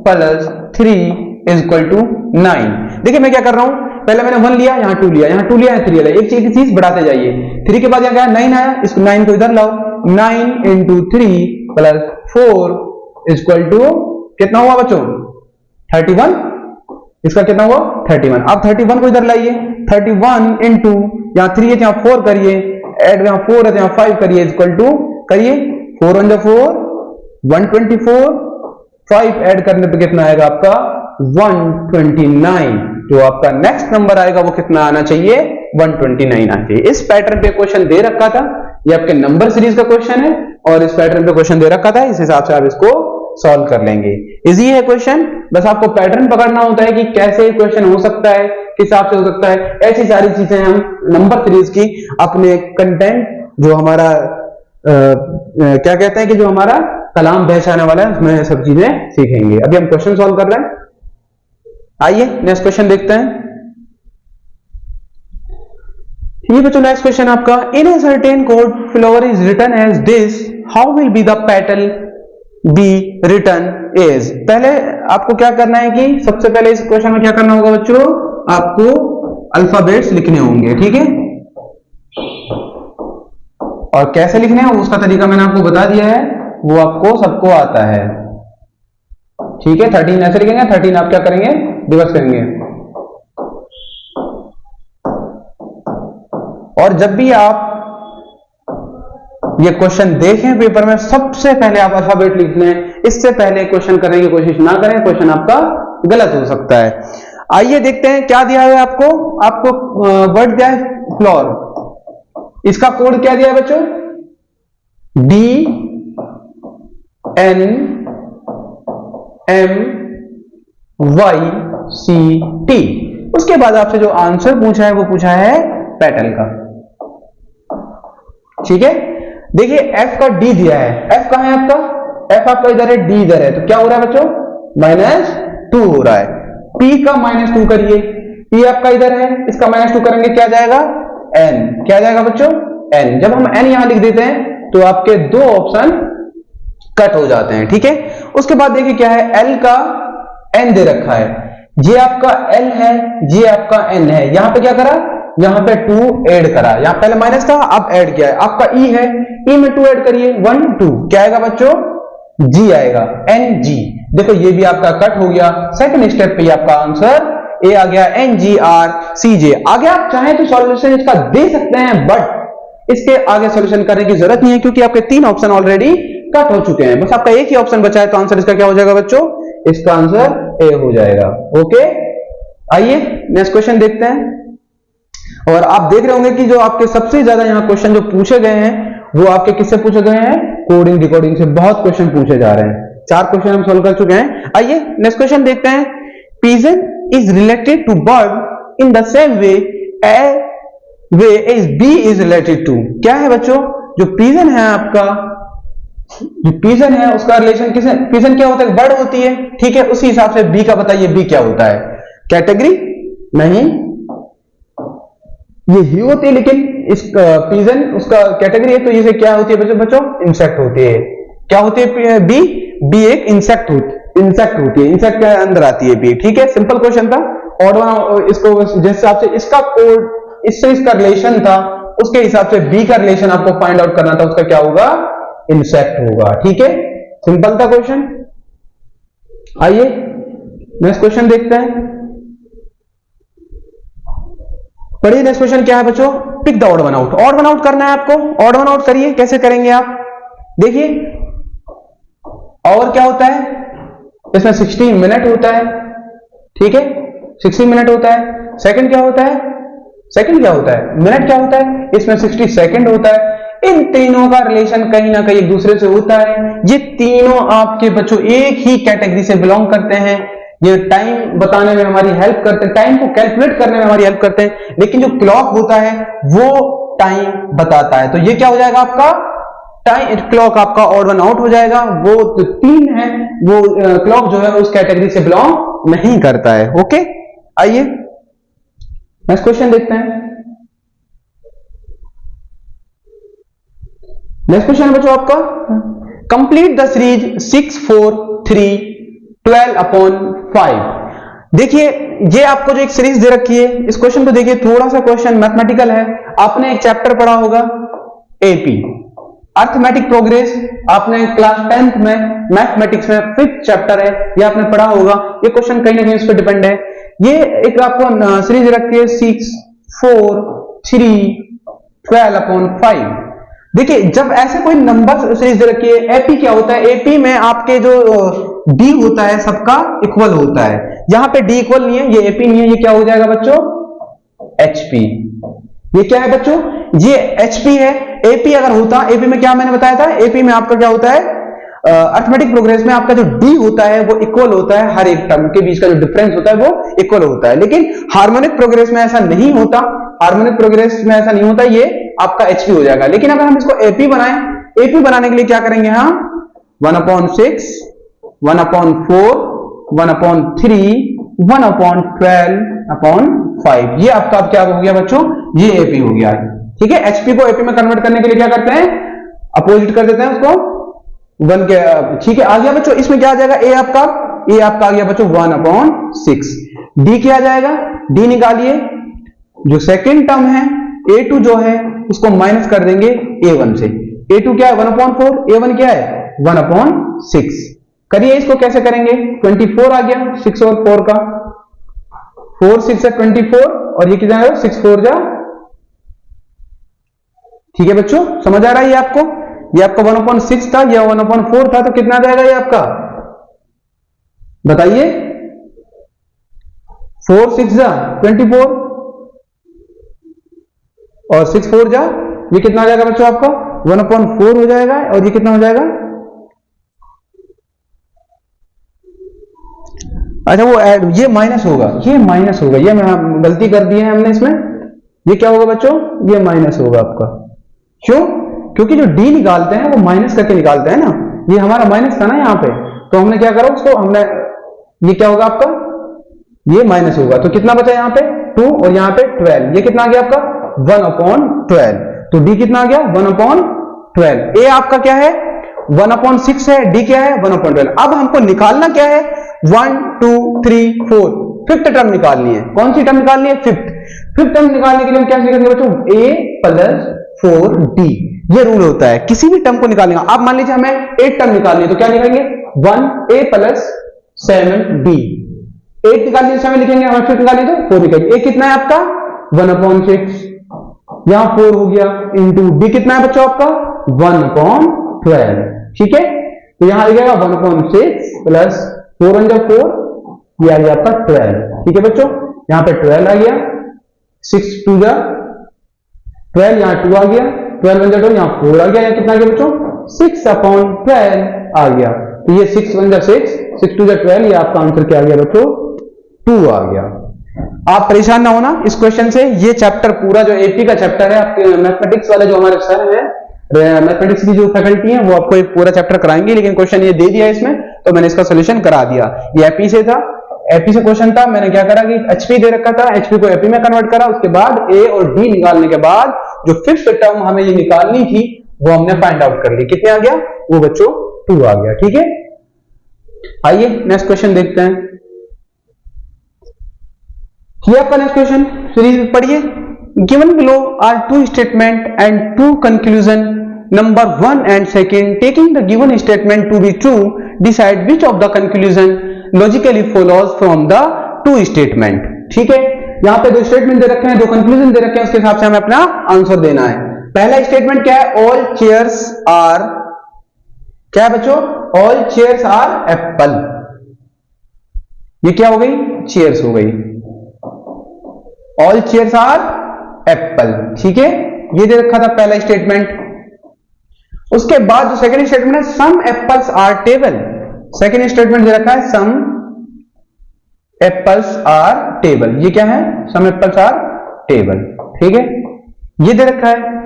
plus 3 equal to 9। देखिए मैं क्या कर रहा हूं, पहले मैंने 1 लिया, यहां 2 लिया, यहां 2 लिया, 3 लिया, एक चीज बढ़ाते जाइए। 3 के बाद यहां क्या 9 आया, इसको 9 को इधर लाओ, 9 into 3 प्लस 4 इक्वल टू कितना हुआ बच्चों, 31। इसका कितना हुआ 31। अब 31 को इधर लाइए, 31 इंटू यहां 3 है, यहां 4 करिए, एड यहां 4 है, यहां 5 करिए, इक्वल टू करिए 4 on the 4 124, 5 ऐड करने पे कितना आएगा आपका 129। जो आपका नेक्स्ट नंबर आएगा वो कितना आना चाहिए, 129 आना चाहिए। इस पैटर्न पे क्वेश्चन दे रखा था, ये आपके नंबर सीरीज का क्वेश्चन है और इस पैटर्न पे क्वेश्चन दे रखा था, इस हिसाब से आप इसको सॉल्व कर लेंगे। इजी है क्वेश्चन, बस आपको पैटर्न पकड़ना होता है कि कैसे क्वेश्चन हो सकता है, किस हिसाब से हो सकता है। ऐसी सारी चीजें हम नंबर सीरीज की अपने कंटेंट जो हमारा क्या कहते हैं कि जो हमारा कलाम बैच आने वाला है उसमें सब चीजें सीखेंगे। अभी हम क्वेश्चन सॉल्व कर रहे हैं। आइए नेक्स्ट क्वेश्चन देखते हैं। ये बच्चों नेक्स्ट क्वेश्चन आपका, in a certain code flower is written as this, how will be the petal be written as. पहले आपको क्या करना है कि सबसे पहले इस क्वेश्चन में क्या करना होगा बच्चों, आपको अल्फाबेट्स लिखने होंगे, ठीक है। और कैसे लिखने हैं उसका तरीका मैंने आपको बता दिया है, वो आपको सबको आता है, ठीक है। 13 ऐसे लिखेंगे, 13 आप क्या करेंगे, डिवाइड करेंगे। और जब भी आप ये क्वेश्चन देखें पेपर में, सबसे पहले आप अल्फाबेट लिख लें, इससे पहले क्वेश्चन करने की कोशिश ना करें, क्वेश्चन आपका गलत हो सकता है। आइए देखते हैं क्या दिया है आपको वर्ड दिया है फ्लोर, इसका कोड क्या दिया है बच्चों, DNMYCT। उसके बाद आपसे जो आंसर पूछा है वो पूछा है पेटल का, ठीक है। देखिए F का D दिया है, F कहां है आपका, F आपका इधर है, D इधर है, तो क्या हो रहा है बच्चों, -2 हो रहा है। P का -2 करिए, P आपका इधर है, इसका -2 करेंगे, क्या जाएगा N, क्या जाएगा बच्चों N। जब हम N यहां लिख देते हैं तो आपके दो ऑप्शन कट हो जाते हैं, ठीक है। उसके बाद देखिए क्या है, L का N दे रखा है, ये आपका L है, ये आपका N है। यहां पे क्या करा, यहां पे 2 ऐड करा, यहां पहले माइनस था अब ऐड किया है। आपका E है, E में 2 ऐड करिए, 1 2, क्या आएगा बच्चों, G आएगा, NG। देखो ये भी आपका कट हो गया। सेकंड स्टेप पे आपका आंसर A आ गया, NGRCJ। आगे आप चाहें तो सॉल्यूशन इसका दे सकते हैं, बट इसके आगे सॉल्यूशन करने की जरूरत नहीं है, क्योंकि आपके 3 ऑप्शन ऑलरेडी कट हो चुके हैं। बस आपका एक ही ऑप्शन बचा है, तो आंसर इसका क्या हो जाएगा बच्चों, इसका आंसर A हो जाएगा। ओके, आइए नेक्स्ट क्वेश्चन देखते हैं। और आप देख रहे होंगे कि जो आपके सबसे ज्यादा यहाँ क्वेश्चन जो पूछे गए हैं वो आपके किससे पूछे गए हैं, कोडिंग डिकोडिंग से बहुत क्वेश्चन पूछे जा रहे हैं। 4 क्वेश्चन हम सॉल्व कर चुके हैं। आइए नेक्स्ट क्वेश्चन देखते हैं। Pigeon is related to bird in the same way way is bee is related to, क्या है बच्चों, जो पिजन है आपका, जो पिजन है उसका रिलेशन किससे, पिजन क्या होता है, बर्ड होती है, ठीक है, उसी हिसाब से बी का बताइए बी क्या होता है, कैटेगरी नहीं, ये ही होती है, लेकिन इस पिजन उसका कैटेगरी है, तो ये क्या होती है बच्चों, इंसेक्ट होती है, क्या होती है बी, बी एक इंसेक्ट होती है, इंसेक्ट के अंदर आती है बी, ठीक है, सिंपल क्वेश्चन था। और इसको जिस हिसाब से इसका कोड, इससे इसका रिलेशन था, उसके हिसाब से बी का रिलेशन आपको फाइंड आउट करना था, उसका क्या होगा, इंसेक्ट होगा, ठीक है, सिंपल था क्वेश्चन। आइए नेक्स्ट क्वेश्चन देखते हैं, पढ़िए नेक्स्ट क्वेश्चन क्या है बच्चों, pick the odd one out, odd one out करना है आपको, ऑड वन आउट करिए, कैसे करेंगे आप, देखिए, और क्या होता है इसमें 16 मिनट होता है, ठीक है, 16 मिनट होता है, सेकंड क्या होता है, सेकंड क्या होता है, मिनट क्या होता है, इसमें 60 सेकंड होता है, इन तीनों का रिलेशन कहीं ना कहीं एक दूसरे से होता है, ये तीनों आपके बच्चों एक ही कैटेगरी से बिलोंग करते हैं, ये टाइम बताने में हमारी हेल्प करते हैं, टाइम को कैलकुलेट करने में हमारी हेल्प करते हैं, लेकिन जो क्लॉक होता है वो टाइम बताता है, तो ये क्या हो जाएगा आपका टाइम, क्लॉक आपका ऑड वन आउट हो जाएगा, वो तो 3 है, वो क्लॉक जो है उस कैटेगरी से बिलोंग नहीं करता है, ओके। आइए नेक्स्ट क्वेश्चन देखते हैं, नेक्स्ट क्वेश्चन है बच्चों आपका, कंप्लीट द सीरीज 6 4 3 12 अपॉन 5। देखिए ये आपको जो एक सीरीज दे रखी है, इस क्वेश्चन को देखिए, थोड़ा सा क्वेश्चन मैथमेटिकल है, आपने एक चैप्टर पढ़ा होगा एपी अर्थमेटिक प्रोग्रेस, आपने क्लास 10th में मैथमेटिक्स में 5th चैप्टर है, ये आपने पढ़ा होगा, ये क्वेश्चन कहीं ना कहीं इस पर डिपेंड है, ये एक आपको सीरीज रखी है 6 4 3 12 अपॉन 5। देखिए जब ऐसे कोई नंबर सीरीज दे रखी है, एपी क्या होता है, एपी में आपके जो डी होता है सबका इक्वल होता है, यहां पे डी इक्वल नहीं है, ये एपी नहीं है, ये क्या हो जाएगा बच्चों एचपी, ये क्या है बच्चों, ये एचपी है, एपी अगर होता, एपी में क्या मैंने बताया था, एपी में आपका क्या होता है, अर्थमेटिक प्रोग्रेस में आपका जो डी होता है वो इक्वल होता है, हर एक टर्म के बीच का जो डिफरेंस होता है वो इक्वल होता है, लेकिन हार्मोनिक प्रोग्रेस में ऐसा नहीं होता, हार्मोनिक प्रोग्रेस में ऐसा नहीं होता, ये आपका एचपी हो जाएगा, लेकिन अगर हम इसको एपी बनाएं, एपी बनाने के लिए क्या करेंगे हम 1/6 1/4 1/3 1/12/5, ये आपका क्या हो गया बच्चों, ये एपी हो गया, ठीक है। एचपी को एपी में कन्वर्ट करने के लिए क्या करते हैं, अपोजिट कर देते हैं उसको 1 के, ठीक है, आ गया बच्चों, इसमें क्या आ जाएगा, ए आपका आ गया बच्चों 1/6, डी क्या आ जाएगा, डी निकालिए, जो सेकंड टर्म है a2 जो है उसको माइनस कर देंगे a1 से, a2 क्या है 1/4, a1 क्या है 1/6, करिए इसको कैसे करेंगे, 24 आ गया, 6 और 4 का, 4 6 है 24, और ये कितना है 6 4 जा, ठीक है बच्चों, समझ आ रहा है ये आपको, ये आपका 1/6 था, या 1/4 था, तो कितना आ जाएगा ये आपका, बताइए, 4 6 जा 24 और 6 4 जा, ये कितना आ जाएगा बच्चों आपका 1/4 हो जाएगा, और ये कितना हो जाएगा, अच्छा वो ये माइनस होगा, ये माइनस होगा, ये गलती कर दी है हमने इसमें, ये क्या होगा बच्चों, ये माइनस होगा आपका, क्यों, क्योंकि जो डी निकालते हैं वो माइनस करके निकालते हैं ना, ये हमारा माइनस था ना यहाँ पे, तो हमने क्या करा उसको, हमने ये क्या होगा आपका, ये माइनस होगा, तो कितना बचा यहाँ पे 2 और यहाँ पे 12, ये कितना आ गया आपका 1/12, तो डी कितना आ गया 1/12, ए आपका क्या है 1/6 है, डी क्या है 1/12। अब हमको निकालना क्या है 1 2 3 4, फिफ्थ टर्म निकालनी है, कौन सी टर्म निकालनी है, फिफ्थ टर्म निकालने के लिए हम क्या लिखेंगे बच्चों, a + 4d, ये रूल होता है किसी भी टर्म को निकालने का। आप मान लीजिए हमें 8 टर्म निकालनी है, तो क्या लिखेंगे 1a + 7d, 8 निकालने समय लिखेंगे, हमें फिफ्थ निकालनी तो 4 निकालेंगे, a कितना है आपका 1/6, यहां 4 हो गया, इंटू डी कितना है बच्चों आपका 1/12, ठीक है, तो यहां लिखेगा 1/6 + 4 × 4, ये आ गया आपका 12, ठीक है बच्चों, यहां पे 12 आ गया, 6 2 जा 12, यहां 2 आ गया, 12 × 2 यहां 4 आ गया, यहां कितना आ गया बच्चों 6/12 आ गया, तो ये 6 1 जा 6 6 2 जा 12, ये आपका आंसर क्या आ गया बच्चों 2 आ गया, आप परेशान ना होना इस क्वेश्चन से। ये चैप्टर पूरा जो एपी का चैप्टर है, आपके मैथमेटिक्स वाले जो हमारे सर हैं, मैथमेटिक्स की जो फैकल्टी है, वो आपको एक पूरा चैप्टर कराएंगे, लेकिन क्वेश्चन ये दे दिया इसमें, तो मैंने इसका सोल्यूशन करा दिया। ये एपी से था, एपी से क्वेश्चन था, मैंने क्या करा कि एचपी दे रखा था, एचपी को एपी में कन्वर्ट करा, उसके बाद ए और डी निकालने के बाद जो फिफ्थ टर्म हमें ये निकालनी थी वो हमने फाइंड आउट कर ली। कितने आ गया वो बच्चों? 2 आ गया। ठीक है, आइए नेक्स्ट क्वेश्चन देखते हैं। ये आपका नेक्स्ट क्वेश्चन, सीरीज पढ़िए। Given below are 2 statement and 2 conclusion, number 1 and 2 taking the given statement to be true, decide which of the conclusion logically follows from the 2 statement. ठीक है, यहां पे 2 स्टेटमेंट दे रखे हैं, 2 कंक्लूजन दे रखे हैं, उसके हिसाब से हमें अपना आंसर देना है। पहला स्टेटमेंट क्या है? ऑल चेयर्स आर, क्या है बच्चों? All chairs are apple. ये क्या हो गई? चेयर्स हो गई। All chairs are apple. ठीक है, ये दे रखा था पहला स्टेटमेंट। उसके बाद जो सेकंड स्टेटमेंट है, some apples are table. Second statement दे रखा है सम एप्पल्स आर टेबल। ये क्या है? Some apples are table. ठीक है, ये दे रखा है।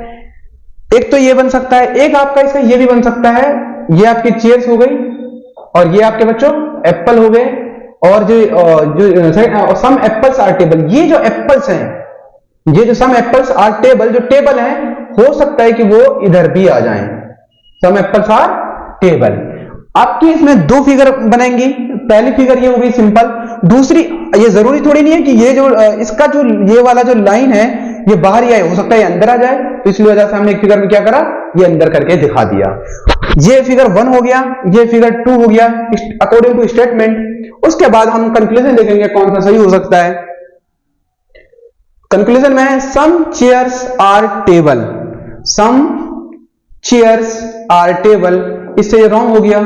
एक तो ये बन सकता है, एक आपका इसका ये भी बन सकता है, ये आपकी चेयर्स हो गई और ये आपके बच्चों एप्पल हो गए, और जो सम एप्पल्स आर टेबल, ये जो एप्पल्स हैं, ये जो सम एप्पल्स आर टेबल, जो टेबल है, हो सकता है कि वो इधर भी आ जाएं। सम एप्पल्स आर टेबल। आपकी इसमें 2 फिगर बनेंगी। पहली फिगर ये हो गई सिंपल, दूसरी ये जरूरी थोड़ी नहीं है कि ये जो इसका जो ये वाला जो लाइन है ये बाहर ही आए, हो सकता है ये अंदर आ जाए, तो इसलिए वजह से हमने एक फिगर में क्या करा, ये अंदर करके दिखा दिया। ये फिगर 1 हो गया, ये फिगर 2 हो गया अकॉर्डिंग टू स्टेटमेंट। उसके बाद हम कंक्लूजन देखेंगे कौन सा सही हो सकता है। कंक्लूजन में है some chairs are table, some chairs are table, इससे ये रॉन्ग हो गया।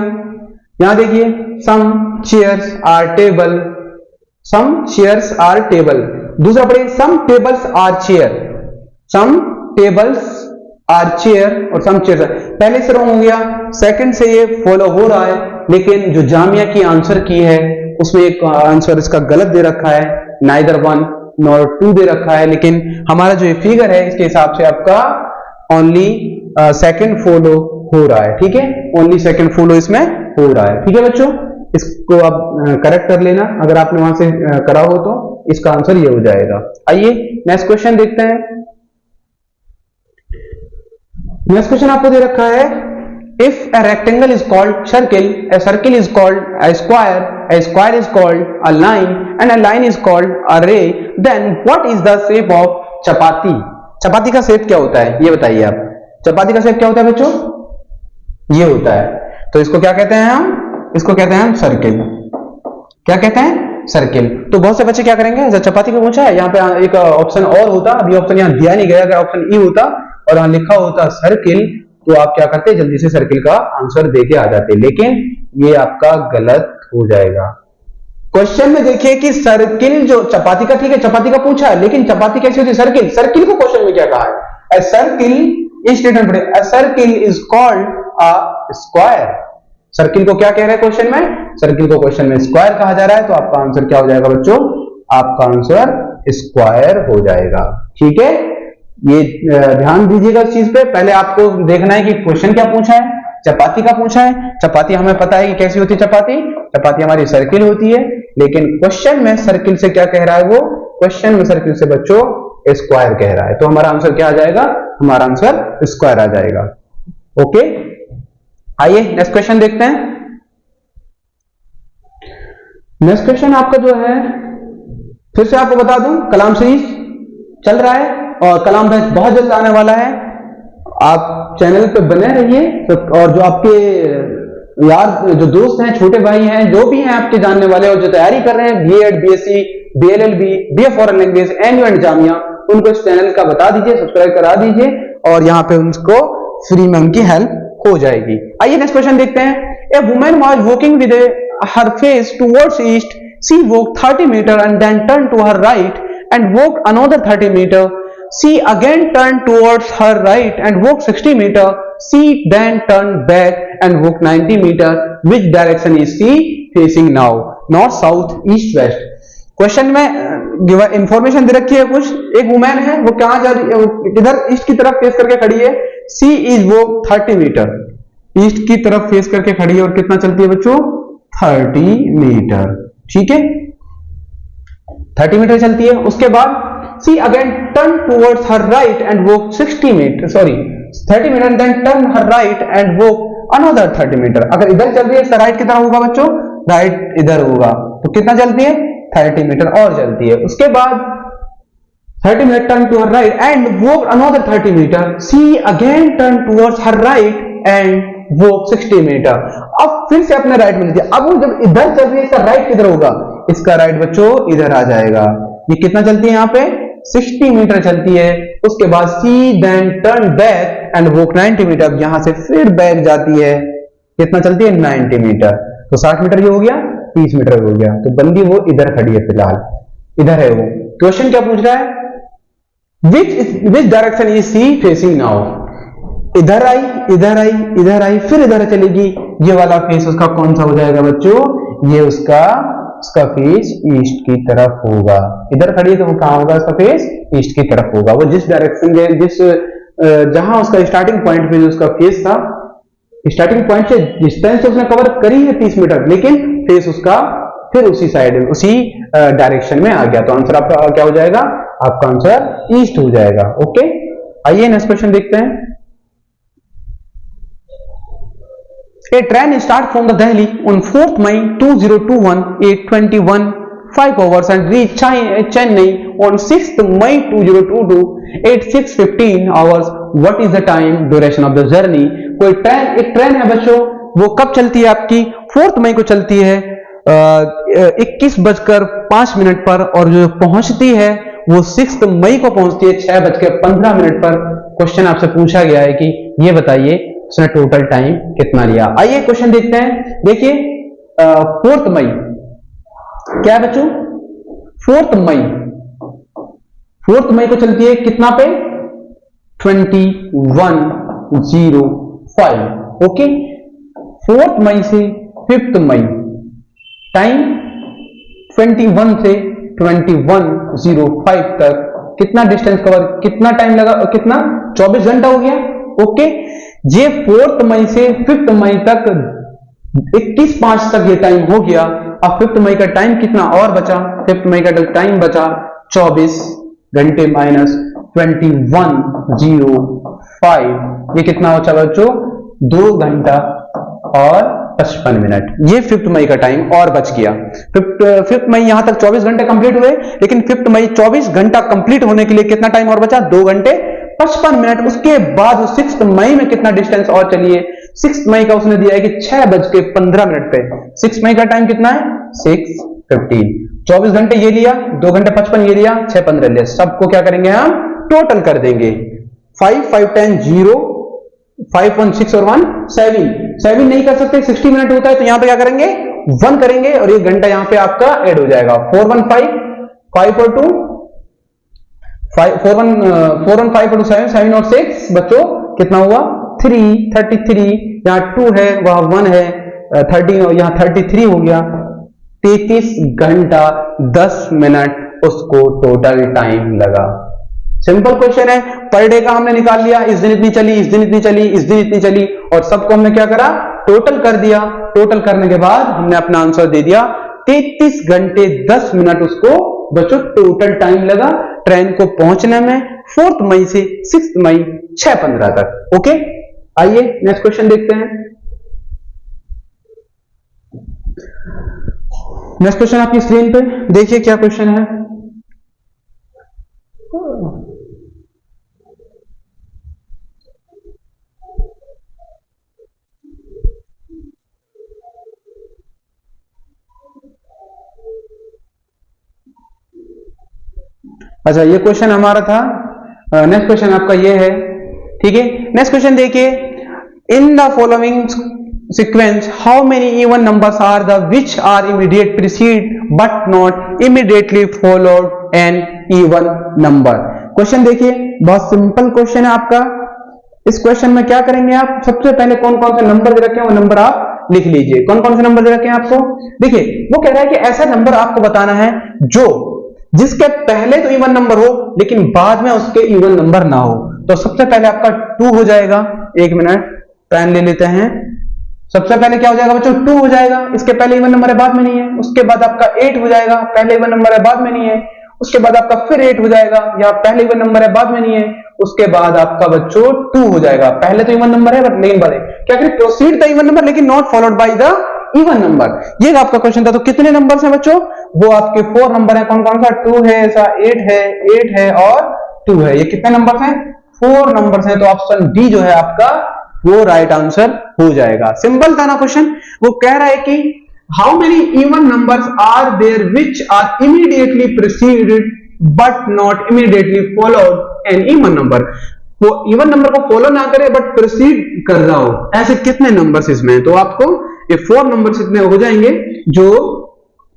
यहां देखिए some chairs are table, some chairs are table. दूसरा पढ़िए some tables are chair, some tables are chair और सम चेयर्स। पहले से रॉन्ग हो गया, सेकंड से ये फॉलो हो रहा है, लेकिन जो जामिया की आंसर की है उसमें एक आंसर इसका गलत दे रखा है, नाइदर 1 नॉर 2 दे रखा है, लेकिन हमारा जो ये फिगर है इसके हिसाब से आपका ओनली सेकंड फॉलो हो रहा है। ठीक है, ओनली सेकंड फॉलो इसमें हो रहा है। ठीक है बच्चों, इसको आप करेक्ट कर लेना, अगर आपने वहां से करा हो तो इसका आंसर ये हो जाएगा। आइए नेक्स्ट क्वेश्चन देखते हैं। नेक्स्ट क्वेश्चन आपको दे रखा है, if a rectangle is called circle, a circle is called a square is called a line, and a line is called a ray, then what is the shape of चपाती? चपाती का shape क्या होता है ये बताइए आप। चपाती का शेप क्या होता है बच्चों? ये होता है। तो इसको क्या कहते हैं हम? इसको कहते हैं हम सर्किल। क्या कहते हैं? सर्किल। तो बहुत से बच्चे क्या करेंगे, जब चपाती को पूछा है, यहाँ पे एक ऑप्शन और होता, अभी ऑप्शन यहाँ दिया नहीं गया, अगर ऑप्शन ई होता और यहाँ लिखा होता सर्किल, तो आप क्या करते, जल्दी से सर्किल का आंसर देके आ जाते, लेकिन ये आपका गलत हो जाएगा। क्वेश्चन में देखिए कि सर्किल जो चपाती का, ठीक है चपाती का पूछा है, लेकिन चपाती कैसी होती है? सर्किल। सर्किल को क्वेश्चन में क्या कहा है? ए सर्किल, इस स्टेटमेंट पढ़े, a circle is called a square. Circle को क्या कह रहे हैं क्वेश्चन में? सर्किल को क्वेश्चन में स्क्वायर कहा जा रहा है, तो आपका आंसर क्या हो जाएगा बच्चों? आपका आंसर स्क्वायर हो जाएगा। ठीक है, ये ध्यान दीजिएगा इस चीज पे। पहले आपको देखना है कि क्वेश्चन क्या पूछा है, चपाती का पूछा है। चपाती हमें पता है कि कैसी होती है चपाती, चपाती हमारी सर्किल होती है, लेकिन क्वेश्चन में सर्किल से क्या कह रहा है वो? क्वेश्चन में सर्किल से बच्चों स्क्वायर कह रहा है, तो हमारा आंसर क्या आ जाएगा? हमारा आंसर स्क्वायर आ जाएगा। ओके, आइए नेक्स्ट क्वेश्चन देखते हैं। नेक्स्ट क्वेश्चन आपका जो है, फिर से आपको बता दूं, कलाम सीरीज चल रहा है और कलाम बैच बहुत जल्द आने वाला है। आप चैनल पे बने रहिए, और जो आपके यार जो दोस्त हैं, छोटे भाई हैं, जो भी हैं आपके जानने वाले और जो तैयारी कर रहे हैं BEd, BSc, BLLB, BA foreign language, NU and Jamia, उनको इस चैनल का बता दीजिए, सब्सक्राइब करा दीजिए, और यहाँ पे उनको फ्री में उनकी हेल्प हो जाएगी। आइए नेक्स्ट क्वेश्चन देखते हैं। A woman was walking with her face towards east, she walk 30 metre and then turn to her right and walk another 30 metre, she again turned towards her right and walked 60 meter, she then turned back and walked 90 meter, which direction is she facing now? North, south, east, west? Question में information दे रखी है कुछ, एक women है, वो कहां जा रही है, इधर ईस्ट की तरफ फेस करके खड़ी है, सी इज वो 30 मीटर, ईस्ट की तरफ फेस करके खड़ी है और कितना चलती है बच्चों, 30 मीटर, ठीक है, 30 मीटर चलती है। उसके बाद C again turn towards her right and walk 60 metre, sorry 30 metre, then turn her right and walk another 30 metre. अगर इधर चल रही है, राइट कितना होगा बच्चों, राइट इधर होगा, तो कितना चलती है, 30 मीटर और चलती है। उसके बाद 30 metre turn to her right and walk another 30 metre, she again turn towards her right and walk 60 metre. अब फिर से अपने राइट में लीजिए। अब वो जब इधर चल रही है, इसका राइट किधर होगा, इसका राइट बच्चों इधर आ जाएगा। ये कितना चलती है, यहाँ पे 60 मीटर चलती है। उसके बाद C then turn back and walk 90 metre, यहां से फिर बैक जाती है, कितना चलती है, 90 मीटर। तो 60 मीटर ये हो गया, 30 मीटर हो गया। तो बंदी वो इधर खड़ी है, फिलहाल इधर है वो। क्वेश्चन क्या पूछ रहा है, which direction is sea facing now, इधर आई, इधर आई, इधर आई, फिर इधर चलेगी। ये वाला फेस उसका कौन सा हो जाएगा बच्चों, ये उसका फेस ईस्ट की तरफ होगा। इधर खड़ी है तो वो कहां होगा, उसका फेस ईस्ट की तरफ होगा। वो जिस डायरेक्शन, जिस जहां उसका स्टार्टिंग पॉइंट पे जो उसका फेस था, स्टार्टिंग पॉइंट से डिस्टेंस उसने कवर करी है 30 मीटर, लेकिन फेस उसका फिर उसी साइड, उसी डायरेक्शन में आ गया। तो आंसर आपका क्या हो जाएगा, आपका आंसर ईस्ट हो जाएगा। ओके, आइए नेक्स्ट क्वेश्चन देखते हैं। A train start from the Delhi on 4th May 2021 8:21 5 hours and reach Chennai on 6th May 2022 8:6:15 hours. What is the time duration of the journey? कोई ट्रेन, एक train है बच्चों, वो कब चलती है आपकी, 4th मई को चलती है 21:05 पर, और जो पहुंचती है वो 6th मई को पहुंचती है 6:15 पर। क्वेश्चन आपसे पूछा गया है कि ये बताइए उसने टोटल टाइम कितना लिया। आइए क्वेश्चन देखते हैं। देखिए 4th मई क्या है बच्चों, 4th मई को चलती है कितना पे, 21:05। ओके, 4th मई से 5th मई टाइम 21 से 21:05 तक कितना डिस्टेंस कवर, कितना टाइम लगा, कितना 24 घंटा हो गया। ओके, ये 4th मई से 5th मई तक 21:05 तक ये टाइम हो गया। अब 5th मई का टाइम कितना और बचा, 5th मई का टाइम बचा 24 घंटे माइनस 21:05, ये कितना बचा बच्चों, 2 घंटा और 55 मिनट। ये 5th मई का टाइम और बच गया। 5th मई यहां तक 24 घंटे कंप्लीट हुए, लेकिन 5th मई 24 घंटा कंप्लीट होने के लिए कितना टाइम और बचा, 2 घंटे 55 मिनट। उसके बाद 6th मई में कितना डिस्टेंस और चलिए, 6th मई का उसने दिया है कि 6:15 पे। 6th मई का टाइम कितना है, 6:15। 24 घंटे ये लिया, 2 घंटे 55 ये लिया, 6:15 लिया। सबको क्या करेंगे हम, टोटल कर देंगे। 5 5 10 0, 5 1 6 और 1 7 नहीं कर सकते, 60 मिनट होता है, तो यहां पे क्या करेंगे, 1 करेंगे और 1 घंटा यहां पे आपका ऐड हो जाएगा। 4 1 5 5 और 2 4 1 5 और 2 7 और 6 बच्चों कितना हुआ, 3 33, यहाँ 2 है वहां 1 है, 13 यहाँ 33 हो गया। 33 घंटा 10 मिनट उसको टोटल टाइम लगा। सिंपल क्वेश्चन है, पर डे का हमने निकाल लिया, इस दिन इतनी चली, इस दिन इतनी चली, इस दिन इतनी चली, और सबको हमने क्या करा, टोटल कर दिया। टोटल करने के बाद हमने अपना आंसर दे दिया, 33 घंटे 10 मिनट उसको बच्चों टोटल टाइम लगा ट्रेन को पहुंचने में, 4th मई से 6th मई 6:15 तक। ओके, आइए नेक्स्ट क्वेश्चन देखते हैं। नेक्स्ट क्वेश्चन आपकी स्क्रीन पे देखिए क्या क्वेश्चन है। अच्छा, ये क्वेश्चन हमारा था। नेक्स्ट क्वेश्चन आपका ये है, ठीक है। नेक्स्ट क्वेश्चन देखिए, in the following sequence how many even numbers are the which are immediate precede but not immediately followed an even number. Question देखिए, बहुत सिंपल क्वेश्चन है आपका। इस क्वेश्चन में क्या करेंगे आप, सबसे पहले कौन कौन से नंबर दे रखे हैं वो नंबर आप लिख लीजिए। कौन कौन से नंबर दे रखे हैं आपको? देखिए वो कह रहा है कि ऐसा नंबर आपको बताना है जो जिसके पहले तो इवन नंबर हो लेकिन बाद में उसके इवन नंबर ना हो। तो सबसे पहले आपका 2 हो जाएगा। एक मिनट पेन ले लेते हैं। सबसे पहले क्या हो जाएगा बच्चों? 2 हो जाएगा, इसके पहले इवन नंबर है बाद में नहीं है। उसके बाद आपका 8 हो जाएगा, पहले इवन नंबर है बाद में नहीं है। उसके बाद आपका फिर 8 हो जाएगा, यहाँ पहले इवन नंबर है बाद में नहीं है। उसके बाद आपका बच्चों 2 हो जाएगा, पहले तो इवन नंबर है बट लेकिन बाद क्या करें? प्रोसीड द इवन नंबर लेकिन not followed by the even number. ये आपका क्वेश्चन था। तो कितने नंबर हैं बच्चों? वो आपके 4 नंबर है। कौन कौन सा? 2 है, ऐसा 8 है और 2 है। ये कितने नंबर हैं? 4 नंबर हैं। तो ऑप्शन डी जो है आपका वो राइट आंसर हो जाएगा। सिंपल था ना क्वेश्चन। वो कह रहा है कि how many even numbers are there which are immediately preceded but not immediately followed an even number. वो इवन नंबर को फॉलो ना करे बट प्रोसीड कर रहा हो, ऐसे कितने नंबर्स इसमें? तो आपको ये 4 नंबर्स इतने हो जाएंगे जो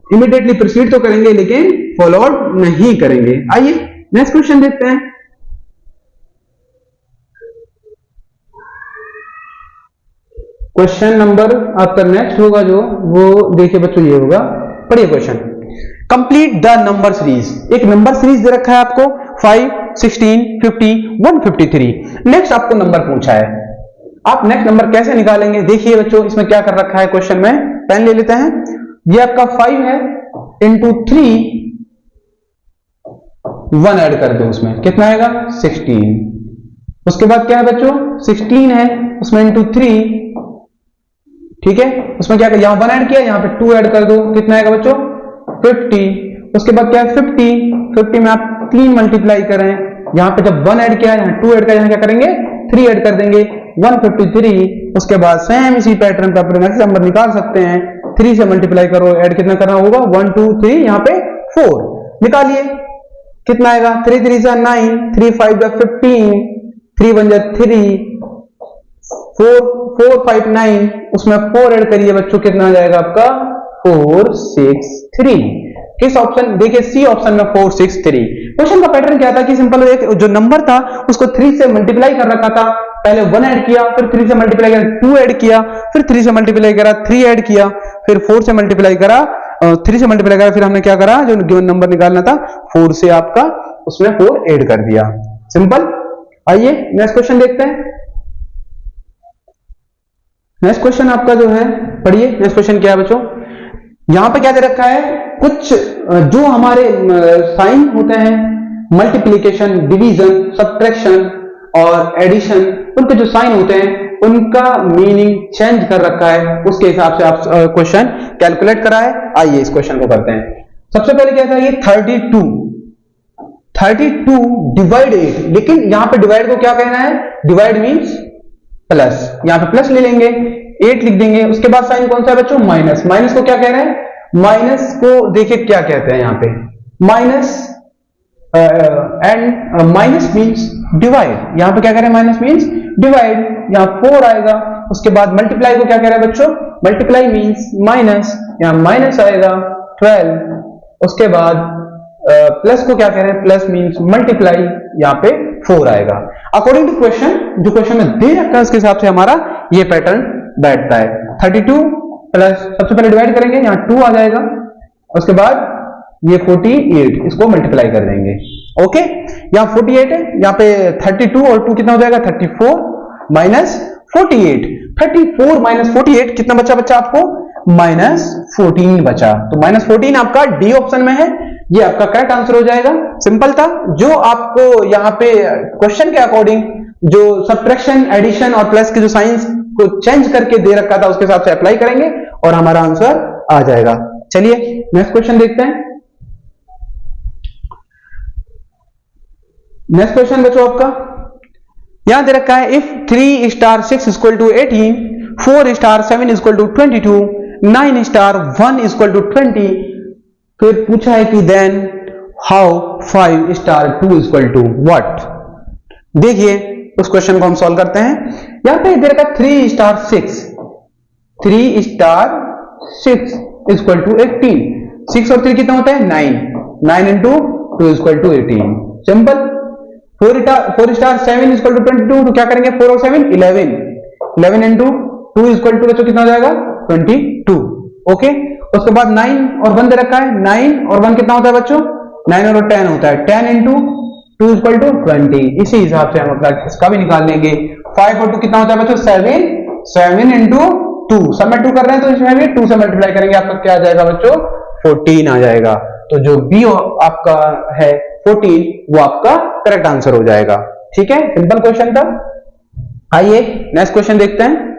इमीडिएटली प्रोसीड तो करेंगे लेकिन फॉलोड नहीं करेंगे। आइए नेक्स्ट क्वेश्चन देखते हैं। क्वेश्चन नंबर आपका नेक्स्ट होगा जो वो देखिए बच्चों ये होगा। पढ़िए question. Complete the number series. एक नंबर सीरीज दे रखा है आपको 5, 16, 50, 153। नेक्स्ट आपको नंबर पूछा है, आप नेक्स्ट नंबर कैसे निकालेंगे? देखिए बच्चों इसमें क्या कर रखा है क्वेश्चन में। पेन ले लेते हैं। ये आपका 5 है इंटू 3, 1 ऐड कर दो, उसमें कितना आएगा? 16। उसके बाद क्या है बच्चों? 16 है, उसमें इंटू 3, ठीक है। उसमें क्या कर, यहां 1 ऐड किया, यहां पे 2 ऐड कर दो, कितना आएगा बच्चों? 50। उसके बाद क्या है? 50 में आप 3 मल्टीप्लाई करें, यहां पे जब 1 ऐड किया, यहां 2 ऐड किया, यहां क्या करेंगे? 3 ऐड कर देंगे, 153। उसके बाद सेम इसी पैटर्न पे अपने नेक्स्ट नंबर निकाल सकते हैं। 3 से मल्टीप्लाई करो, ऐड कितना करना होगा? 1 2 3, यहां पे 4 निकालिए, कितना आएगा? 3 3 जा 9, 3 5 जा 15, 3 1 जा 3, 4 5 9, उसमें 4 ऐड करिए बच्चों, कितना आ जाएगा आपका? 4 6 3। किस ऑप्शन? देखिए सी ऑप्शन में 4 6 3। क्वेश्चन का पैटर्न क्या था कि सिंपल एक जो नंबर था उसको 3 से मल्टीप्लाई कर रखा था। पहले 1 ऐड किया, फिर 3 से मल्टीप्लाई करा, 2 ऐड किया, फिर 3 से मल्टीप्लाई करा, 3 ऐड किया, फिर 4 से मल्टीप्लाई करा, 3 से मल्टीप्लाई करा, फिर हमने क्या करा? जो गिवन नंबर निकालना था 4 से आपका उसमें 4 ऐड कर दिया। सिंपल। आइए नेक्स्ट क्वेश्चन देखते हैं। नेक्स्ट क्वेश्चन आपका जो है, पढ़िए नेक्स्ट क्वेश्चन क्या है बच्चों। यहां पे क्या दे रखा है? कुछ जो हमारे साइन होते हैं, मल्टीप्लिकेशन, डिवीजन, सब्ट्रैक्शन और एडिशन, उनके जो साइन होते हैं उनका मीनिंग चेंज कर रखा है। उसके हिसाब से आप क्वेश्चन कैलकुलेट कराए। आइए इस क्वेश्चन को करते हैं। सबसे पहले क्या था? ये 32 डिवाइड 8, लेकिन यहां पे डिवाइड को क्या कहना है? डिवाइड मींस प्लस, यहां पे प्लस ले लेंगे, 8 लिख देंगे। उसके बाद साइन कौन सा है बच्चों? माइनस। माइनस को क्या कह रहे हैं? माइनस को देखिए क्या कहते हैं यहां पे? Minus and minus means divide. यहां पे क्या कह रहे हैं? माइनस मींस डिवाइड, यहां 4 आएगा। उसके बाद मल्टीप्लाई को क्या कह रहे हैं बच्चों? मल्टीप्लाई मींस माइनस, यहां माइनस आएगा 12। उसके बाद प्लस को क्या कह रहे हैं? प्लस मींस मल्टीप्लाई, यहां पे 4 आएगा। अकॉर्डिंग टू क्वेश्चन, जो क्वेश्चन में दे रखा है उसके हिसाब से हमारा ये पैटर्न बैठता है। 32 प्लस, सबसे पहले डिवाइड करेंगे, यहां 2 आ जाएगा। उसके बाद ये 48, इसको मल्टीप्लाई कर देंगे। ओके, यहां 48 है, यहां पे 32 और 2 कितना हो जाएगा? 34 माइनस 48। 34 माइनस 48 कितना बचा बच्चा आपको? -14 बचा। तो -14 आपका डी ऑप्शन में है, ये आपका करेक्ट आंसर हो जाएगा। सिंपल था। जो आपको यहाँ पे क्वेश्चन के अकॉर्डिंग जो सब्ट्रैक्शन, एडिशन और प्लस के जो साइंस को चेंज करके दे रखा था उसके हिसाब से अप्लाई करेंगे और हमारा आंसर आ जाएगा। चलिए नेक्स्ट क्वेश्चन देखते हैं। नेक्स्ट क्वेश्चन बच्चों आपका यहां दे रखा है, if 3 star 6 equal to 18, 4 star 7 equal to 22, 9 star 1 equal to 20, फिर पूछा है कि then how 5 star 2 equal to what. देखिए उस क्वेश्चन को हम सॉल्व करते हैं। यहां पे दे रखा 3 स्टार 6, 3 स्टार 6 इक्वल टू 18, 6 और 3 कितना होता है? 9, 9 into 2 equal to 18। Simple. 4 star 7 equal to 22, तो क्या करेंगे? 4 और 7 11, 11 इंटू 2 इक्वल टू बच्चों कितना हो जाएगा? 22। ओके, उसके बाद 9 और 1 दे रखा है, 9 और 1 कितना होता है बच्चों, 9 और 10 होता है, 10 इंटू 2 इक्वल टू 20। इसी हिसाब से हम अपना इसका भी निकाल लेंगे। 5 और 2 कितना होता है बच्चों, 7, 7 इंटू 2, सब में 2 कर रहे हैं तो इसमें भी 2 से मल्टीप्लाई करेंगे, आपका क्या आ जाएगा बच्चों, 14 आ जाएगा। तो जो बी आपका है 14, वो आपका करेक्ट आंसर हो जाएगा। ठीक है, सिंपल क्वेश्चन था। आइए नेक्स्ट क्वेश्चन देखते हैं।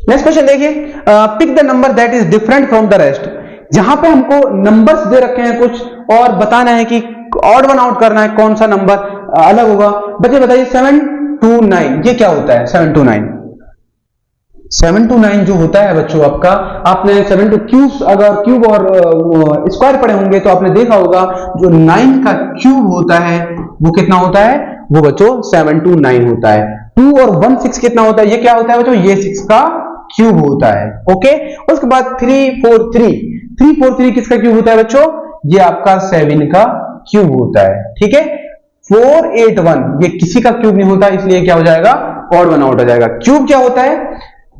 नेक्स्ट क्वेश्चन देखिए, pick the number that is different from the rest. जहां पे हमको नंबर्स दे रखे हैं कुछ और बताना है कि ऑड वन आउट करना है, कौन सा नंबर अलग होगा। बच्चे बताइए 7 to 9 ये क्या होता है, 7 to 9। 7 to 9 जो होता है बच्चों आपका, आपने 7 to क्यूब, अगर क्यूब और स्क्वायर पढ़े होंगे तो आपने देखा होगा जो 9 का क्यूब होता है वो कितना होता है, वो बच्चों 7 to 9 होता है। 2 और 1 6 कितना होता है, ये क्या होता है बच्चों, ये 6 का क्यूब होता है। ओके, उसके बाद 3 4 3, 3 4 3 किसका क्यूब होता है बच्चों, ये आपका 7 का क्यूब होता है। ठीक है, 4 8 1 ये किसी का क्यूब नहीं होता, इसलिए क्या हो जाएगा, ऑड वन आउट हो जाएगा। क्यूब क्या होता है,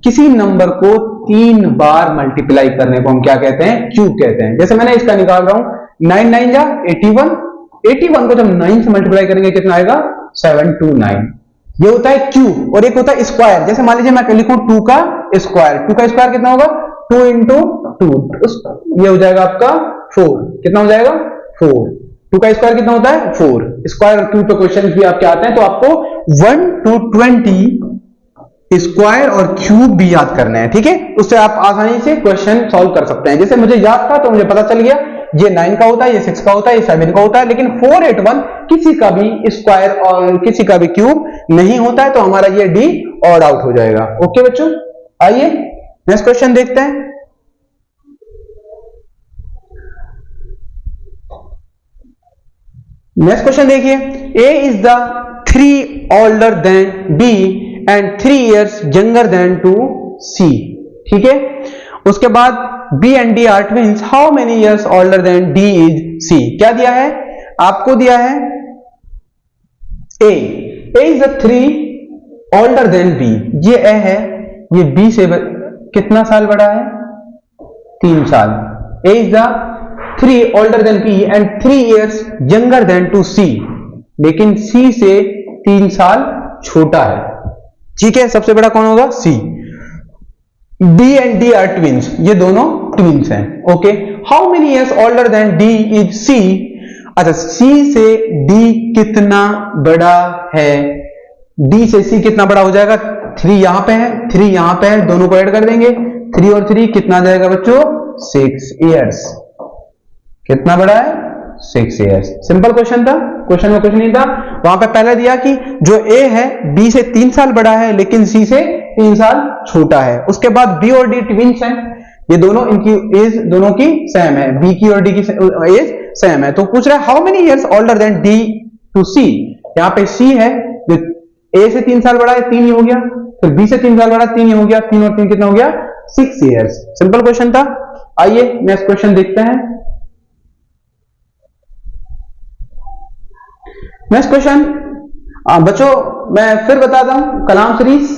किसी नंबर को 3 बार मल्टीप्लाई करने को हम क्या कहते हैं, क्यूब कहते हैं। जैसे मैंने इसका निकाल रहा हूं, 9 9 जा 81, 81 को जब 9 से मल्टीप्लाई करेंगे कितना आएगा, 7 to 9। ये होता है क्यूब। और एक होता है स्क्वायर, जैसे मान लीजिए मैं लिखूं 2 का स्क्वायर, 2 का स्क्वायर कितना होगा, 2 इंटू 2, ये हो जाएगा आपका 4, कितना हो जाएगा 4। 2 का स्क्वायर कितना होता है 4, स्क्वायर क्यूब पे क्वेश्चन भी आपके आते हैं, तो आपको 1 to 20 स्क्वायर और क्यूब भी याद करना है। ठीक है, उससे आप आसानी से क्वेश्चन सॉल्व कर सकते हैं। जैसे मुझे याद था तो मुझे पता चल गया ये 9 का होता है, ये 6 का होता है, ये 7 का होता है, लेकिन 4 8 1 किसी का भी स्क्वायर और किसी का भी क्यूब नहीं होता है, तो हमारा ये डी ऑड आउट हो जाएगा। ओके बच्चों, आइए नेक्स्ट क्वेश्चन देखते हैं। नेक्स्ट क्वेश्चन देखिए, ए is the 3 older than B and 3 years younger than to C। ठीक है, उसके बाद B and D are twins, how many years older than D is C। क्या दिया है आपको, दिया है A is the 3 older than B, ये A है, ये B से कितना साल बड़ा है, 3 साल। A is the 3 older than B and 3 years younger than to C, लेकिन C से 3 साल छोटा है। ठीक है, सबसे बड़ा कौन होगा, C। B and D are twins, ये दोनों ट्विंस हैं। Okay, how many years older than D is C। अच्छा, C से D कितना बड़ा है, D से C कितना बड़ा हो जाएगा, 3 यहां पे है, 3 यहां पे है, दोनों को ऐड कर देंगे, 3 और 3 कितना आ जाएगा बच्चों, 6 इयर्स। कितना बड़ा है, 6 इयर्स। सिंपल क्वेश्चन था, क्वेश्चन में कुछ नहीं था। वहां पे पहले दिया कि जो A है B से 3 साल बड़ा है, लेकिन C से 3 साल छोटा है। उसके बाद B और D ट्विंस हैं, ये दोनों, इनकी एज दोनों की सेम है, B की और D की एज सेम है। तो पूछ रहा है how many years older than D to C। यहाँ पे C है जो A से 3 साल बड़ा है, 3 ही हो गया, फिर B से 3 साल बड़ा, 3 ही हो गया, 3 और 3 कितना हो गया, 6 इयर्स। सिंपल क्वेश्चन था। आइए नेक्स्ट क्वेश्चन देखते हैं। नेक्स्ट क्वेश्चन बच्चों, मैं फिर बताता हूं, कलाम सीरीज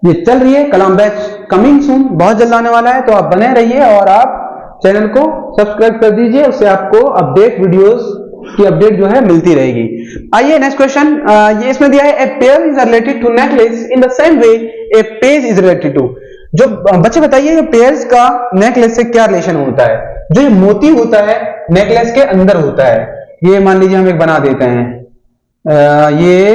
ये चल रही है, कलाम बैच कमिंग सून, बहुत जल्द आने वाला है, तो आप बने रहिए और आप चैनल को सब्सक्राइब कर दीजिए, उससे आपको अपडेट वीडियोस की अपडेट जो है मिलती रहेगी। आइए नेक्स्ट क्वेश्चन, ये इसमें दिया है, a pair is related to necklace in the same way a page is related to. जो बच्चे बताइए पेयर्स का नेकलेस से क्या रिलेशन होता है। जो ये मोती होता है नेकलेस के अंदर होता है, ये मान लीजिए हम एक बना देते हैं, ये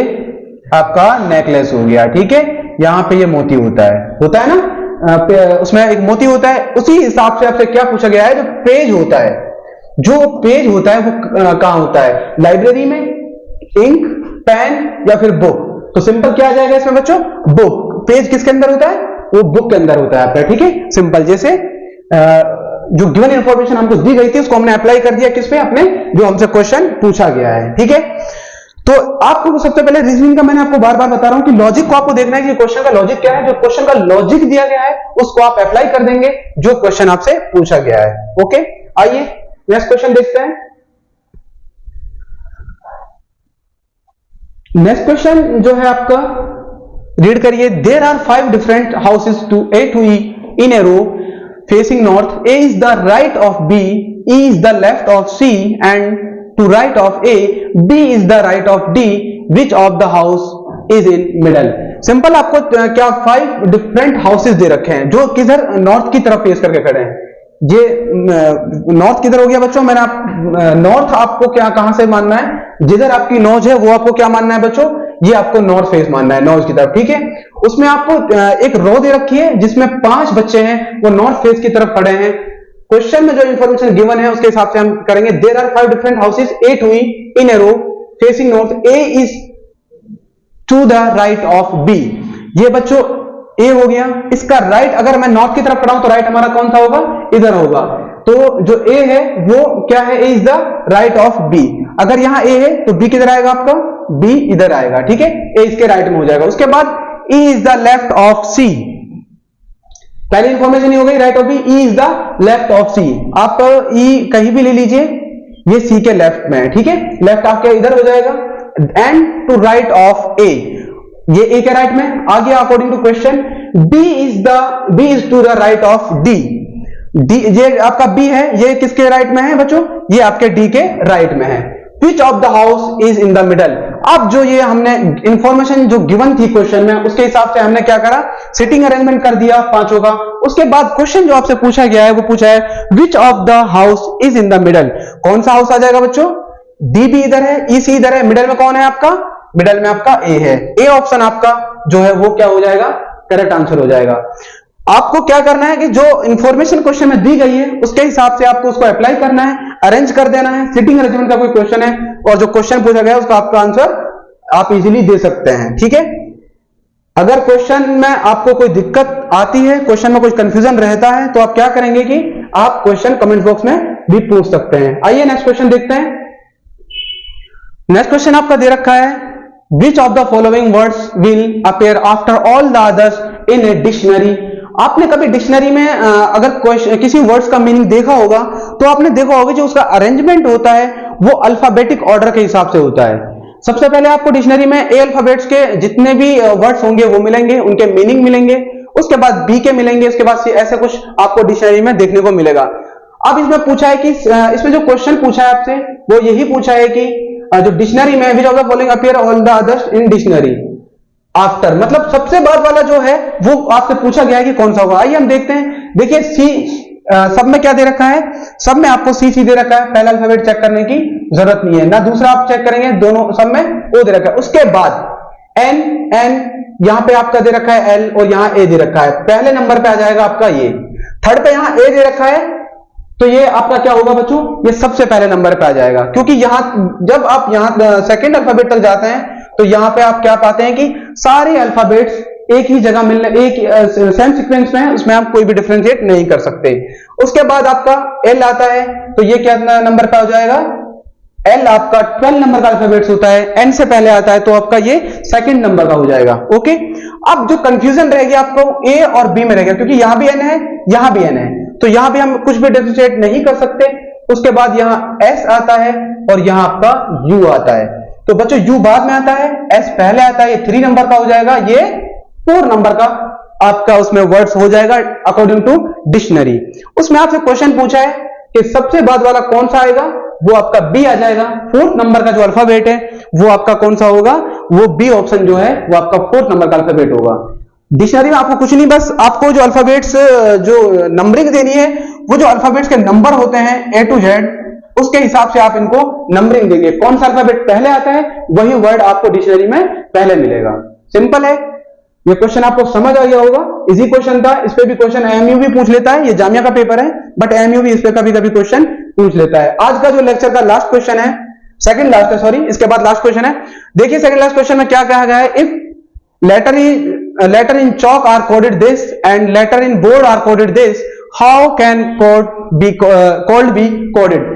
आपका नेकलेस हो गया। ठीक है, यहां पे ये मोती होता है ना, उसमें एक मोती होता है। उसी हिसाब से आपसे क्या पूछा गया है, जो पेज होता है, जो पेज होता है वो कहां होता है, लाइब्रेरी में, इंक, पेन या फिर बुक। तो सिंपल क्या आ जाएगा इसमें बच्चों, बुक। पेज किसके अंदर होता है, वो बुक के अंदर होता है आपका। ठीक है, सिंपल। जैसे जो गिवन इंफॉर्मेशन हमको दी गई थी उसको हमने अप्लाई कर दिया किस पे, अपने जो हमसे क्वेश्चन पूछा गया है। ठीक है, तो आपको सबसे पहले रीजनिंग का मैंने आपको बार बार बता रहा हूं कि लॉजिक को आपको देखना है कि क्वेश्चन का लॉजिक क्या है। जो क्वेश्चन का लॉजिक दिया गया है उसको आप अप्लाई कर देंगे जो क्वेश्चन आपसे पूछा गया है। ओके, आइए नेक्स्ट क्वेश्चन देखते हैं। नेक्स्ट क्वेश्चन जो है आपका रीड करिए, there are 5 different houses A to E in a row facing north. A is the right of B, E is the left of C, and to right of A, B is the right of D. Which of the house is in middle? Simple आपको क्या 5 different houses दे रखे हैं जो किधर north की तरफ face करके खड़े हैं। ये नॉर्थ किधर हो गया बच्चों, मैंने नॉर्थ आपको क्या कहां से मानना है, जिधर आपकी नोज है वो आपको क्या मानना है बच्चों, ये आपको नॉर्थ फेस मानना है, नॉर्थ की तरफ। ठीक है, उसमें आपको एक रो दे रखी है जिसमें 5 बच्चे हैं वो नॉर्थ फेस की तरफ खड़े हैं। क्वेश्चन में जो इंफॉर्मेशन गिवन है उसके हिसाब से हम करेंगे। There are 5 different houses A to E in a row facing north, A is to the right of B। ये बच्चों A हो गया, इसका राइट अगर मैं नॉर्थ की तरफ खड़ा हूं तो राइट हमारा कौन सा होगा, इधर होगा। तो जो A है वो क्या है, A is the right of B। अगर यहां A है तो B किधर आएगा आपका, B इधर आएगा। ठीक है, A इसके राइट में हो जाएगा। उसके बाद E is the left of C, पहली इंफॉर्मेशन हो गई right of B, E is the left of C। आप E कहीं भी ले लीजिए, ये C के लेफ्ट में है। ठीक है, लेफ्ट आपके इधर हो जाएगा। And to right of A, ये A के राइट में आ गया according to question. B is to the right of D, ये आपका B है, ये किसके राइट में है बच्चों, ये आपके D के राइट में है। Which of the house is in the middle? अब जो ये हमने इंफॉर्मेशन जो गिवन थी क्वेश्चन में उसके हिसाब से हमने क्या करा, सिटिंग अरेंजमेंट कर दिया पांचों का। उसके बाद क्वेश्चन जो आपसे पूछा गया है वो पूछा है which of the house is in the middle? कौन सा हाउस आ जाएगा बच्चों, D भी इधर है, E C इधर है, मिडल में कौन है आपका, मिडल में आपका A है। A ऑप्शन आपका जो है वो क्या हो जाएगा, करेक्ट आंसर हो जाएगा। आपको क्या करना है कि जो इंफॉर्मेशन क्वेश्चन में दी गई है उसके हिसाब से आपको उसको अप्लाई करना है, अरेंज कर देना है। सिटिंग अरेंजमेंट का कोई क्वेश्चन है और जो क्वेश्चन पूछा गया है उसका आपका आंसर आप इजीली दे सकते हैं। ठीक है, अगर क्वेश्चन में आपको कोई दिक्कत आती है, क्वेश्चन में कोई कंफ्यूजन रहता है तो आप क्या करेंगे कि आप क्वेश्चन कमेंट बॉक्स में भी पूछ सकते हैं। आइए नेक्स्ट क्वेश्चन देखते हैं। नेक्स्ट क्वेश्चन आपका दे रखा है which of the following words will appear after all the others in a dictionary? आपने कभी डिक्शनरी में अगर किसी वर्ड्स का मीनिंग देखा होगा तो आपने देखा होगा जो उसका अरेंजमेंट होता है वो अल्फाबेटिक ऑर्डर के हिसाब से होता है। सबसे पहले आपको डिक्शनरी में ए अल्फाबेट्स के जितने भी वर्ड्स होंगे वो मिलेंगे, उनके मीनिंग मिलेंगे। उसके बाद बी के मिलेंगे, उसके बाद सी, ऐसे कुछ आपको डिक्शनरी में देखने को मिलेगा। अब इसमें पूछा है कि इसमें जो क्वेश्चन पूछा है आपसे वो यही पूछा है कि जो डिक्शनरी में विच of the following appear all the others in dictionary after, मतलब सबसे बाद वाला जो है वो आपसे पूछा गया है कि कौन सा होगा। आइए हम देखते हैं। देखिए सी सब में क्या दे रखा है, सब में आपको सी दे रखा है, पहला अल्फाबेट चेक करने की जरूरत नहीं है ना, दूसरा आप चेक करेंगे, दोनों सब में ओ दे रखा है। उसके बाद एन यहां पे आपका दे रखा है एल और यहां ए दे रखा है, पहले नंबर पे आ जाएगा आपका ये। थर्ड पे यहां ए दे रखा है तो ये आपका क्या होगा बच्चों, ये सबसे पहले नंबर पे आ जाएगा, क्योंकि यहां जब आप यहां सेकंड अल्फाबेट तक जाते हैं तो यहां पे आप क्या पाते हैं कि सारे अल्फाबेट्स एक ही जगह मिलने, एक सेम सीक्वेंस में है, उसमें आप कोई भी डिफरेंशिएट नहीं कर सकते। उसके बाद आपका एल आता है तो ये क्या नंबर पे आ जाएगा, एल आपका 12 नंबर का अल्फाबेट्स होता है, एन से पहले आता है तो आपका ये सेकंड नंबर का हो जाएगा। ओके, अब जो कंफ्यूजन रहेगी आपको ए और बी में रहेगा, क्योंकि यहां भी एन है यहां भी एन है, तो यहां भी हम कुछ भी डिफरेंशिएट नहीं कर सकते। उसके बाद यहां एस आता है और यहां आपका यू आता है, तो बच्चों यू बाद में आता है, एस पहले आता है, ये 3 नंबर का हो जाएगा, ये 4 नंबर का आपका उसमें वर्ड्स हो जाएगा अकॉर्डिंग टू डिक्शनरी। उसमें आपसे क्वेश्चन पूछा है कि सबसे बाद वाला कौन सा आएगा, वो आपका बी आ जाएगा। 4th नंबर का जो अल्फाबेट है वो आपका कौन सा होगा, वो बी ऑप्शन जो है वो आपका 4th नंबर का अल्फाबेट होगा। डिक्शनरी में आपको कुछ नहीं, बस आपको जो अल्फाबेट्स जो नंबरिंग देनी है, वो जो अल्फाबेट्स के नंबर होते हैं ए टू जेड, उसके हिसाब से आप इनको नंबरिंग देंगे। कौन सा अल्फाबेट पहले आता है वही वर्ड आपको डिक्शनरी में पहले मिलेगा। सिंपल है, ये क्वेश्चन आपको समझ आ गया होगा, इजी क्वेश्चन था। इस पे भी क्वेश्चन एएमयू भी पूछ लेता है, ये जामिया का पेपर है बट एएमयू भी इस पे कभी कभी क्वेश्चन पूछ लेता है। आज का जो लेक्चर का लास्ट क्वेश्चन है, सेकंड लास्ट है सॉरी, इसके बाद लास्ट क्वेश्चन है। देखिए सेकंड लास्ट क्वेश्चन में क्या कहा गया है, if letter in chalk are coded this and letter in board are coded this, how can code be coded?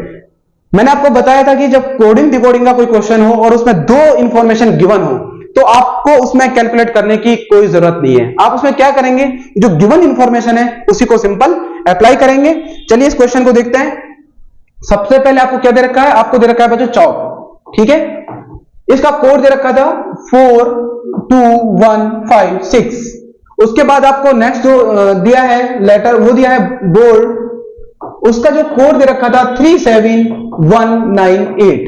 मैंने आपको बताया था कि जब कोडिंग डिकोडिंग का कोई क्वेश्चन हो और उसमें 2 इंफॉर्मेशन गिवन हो तो आपको उसमें कैलकुलेट करने की कोई जरूरत नहीं है। आप उसमें क्या करेंगे, जो गिवन इंफॉर्मेशन है उसी को सिंपल अप्लाई करेंगे। चलिए इस क्वेश्चन को देखते हैं। सबसे पहले आपको क्या दे रखा है, आपको दे रखा है बच्चों चौक, ठीक है। इसका कोड दे रखा था 4 2 1 5 6। उसके बाद आपको नेक्स्ट जो दिया है लेटर वो दिया है बोल्ड, उसका जो कोड दे रखा था 37198।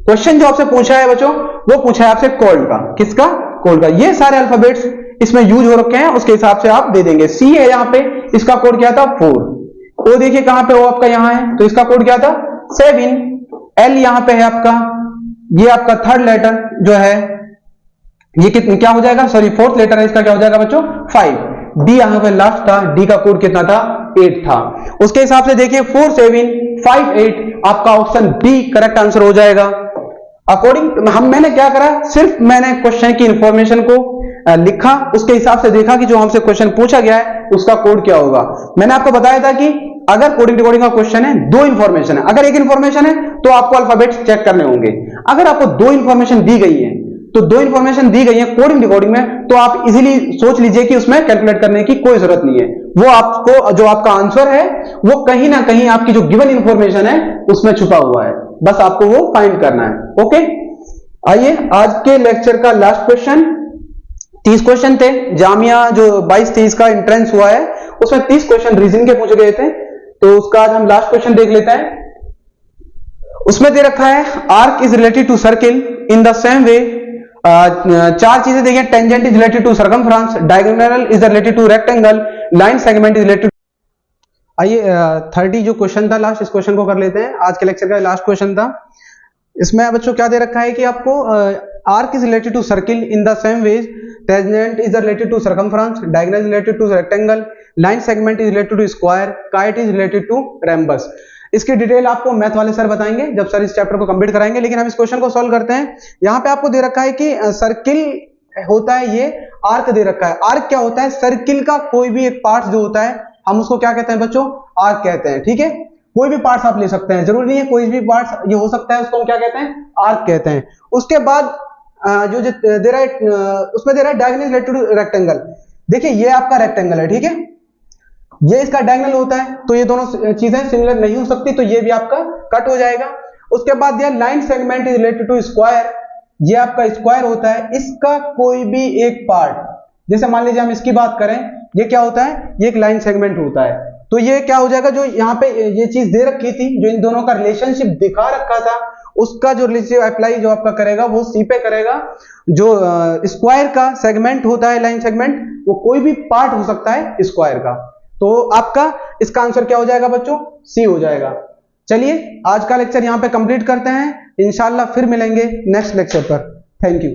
क्वेश्चन जो आपसे पूछा है बच्चों वो पूछा है आपसे कोल्ड का, किसका? कोल्ड का। ये सारे अल्फाबेट्स इसमें यूज हो रखे हैं, उसके हिसाब से आप दे देंगे। सी है यहां पे, इसका कोड क्या था 4। ओ देखिए कहां पे, ओ आपका यहां है तो इसका कोड क्या था 7। एल यहां पे है आपका, ये आपका थर्ड लेटर जो है ये क्या हो जाएगा, सॉरी फोर्थ लेटर है इसका, क्या हो जाएगा बच्चों 5। डी यहां पे लास्ट था, डी का कोड कितना था 8 था। उसके हिसाब से देखिए 4758 आपका ऑप्शन बी करेक्ट आंसर हो जाएगा। अकॉर्डिंग मैंने क्या करा, सिर्फ मैंने क्वेश्चन की इंफॉर्मेशन को लिखा, उसके हिसाब से देखा कि जो हमसे क्वेश्चन पूछा गया है उसका कोड क्या होगा। मैंने आपको बताया था कि अगर कोडिंग डिकोडिंग का क्वेश्चन है, दो इंफॉर्मेशन है, अगर एक इंफॉर्मेशन है तो आपको अल्फाबेट्स चेक करने होंगे। अगर आपको दो इंफॉर्मेशन दी गई है तो दो इंफॉर्मेशन दी गई है कोडिंग डिकोडिंग में, तो आप इजीली सोच लीजिए कि उसमें कैलकुलेट करने की कोई जरूरत नहीं है। वो आपको जो आपका आंसर है वो कहीं ना कहीं आपकी जो गिवन इंफॉर्मेशन है उसमें छुपा हुआ है, बस आपको वो फाइंड करना है। ओके, आइए आज के लेक्चर का लास्ट क्वेश्चन। 30 क्वेश्चन थे, जामिया जो 22-23 का एंट्रेंस हुआ है उसमें 30 क्वेश्चन रीजनिंग के पूछे गए थे, तो उसका आज हम लास्ट क्वेश्चन देख लेते हैं। उसमें दे रखा है arc is related to circle in the same way. चार चीजें देखिए, tangent is related to circumference, diagonal is related to rectangle, line segment is related. आइए 30 जो क्वेश्चन था लास्ट, इस क्वेश्चन को कर लेते हैं। आज के लेक्चर का लास्ट क्वेश्चन था। इसमें बच्चों क्या दे रखा है कि आपको arc is related to circle in the same ways, tangent is related to circumference, diagonal is related to rectangle, line segment is related to square, kite is related to rhombus. इसकी detail आपको math वाले sir बताएंगे जब sir इस chapter को complete कराएंगे, लेकिन हम इस क्वेश्चन को सॉल्व करते हैं। यहां पे आपको दे रखा है कि सर्किल होता है, ये आर्क दे रखा है। आर्क क्या होता है, सर्किल का कोई भी एक पार्ट जो होता है हम उसको क्या कहते हैं बच्चों, आर्क कहते हैं। ठीक है, कोई भी पार्ट्स आप ले सकते हैं, जरूरी नहीं है कोई भी पार्ट्स ये हो सकता है, उसको हम क्या कहते हैं, आर्क कहते हैं। उसके बाद जो दे रहा है उसमें दे रहा है डायगोनल रिलेटेड टू रेक्टेंगल। देखिए ये आपका रेक्टेंगल है, ठीक है, ये इसका डायगोनल होता है, तो ये दोनों चीजें सिमिलर नहीं हो सकती, तो ये भी आपका कट हो जाएगा। उसके बाद दिया line segment is related to square, ये आपका स्क्वायर होता है, इसका कोई भी एक पार्ट, जैसे मान लीजिए हम इसकी बात करें, ये क्या होता है, ये एक लाइन सेगमेंट होता है, तो ये क्या हो जाएगा, जो यहाँ पे ये चीज दे रखी थी, जो इन दोनों का रिलेशनशिप दिखा रखा था, उसका जो रिलेशनशिप अप्लाई जो आपका करेगा वो सी पे करेगा। जो स्क्वायर का सेगमेंट होता है, लाइन सेगमेंट, वो कोई भी पार्ट हो सकता है स्क्वायर का, तो आपका इसका आंसर क्या हो जाएगा बच्चों, सी हो जाएगा। चलिए आज का लेक्चर यहां पे कंप्लीट करते हैं, इंशाल्लाह फिर मिलेंगे नेक्स्ट लेक्चर पर। Thank you.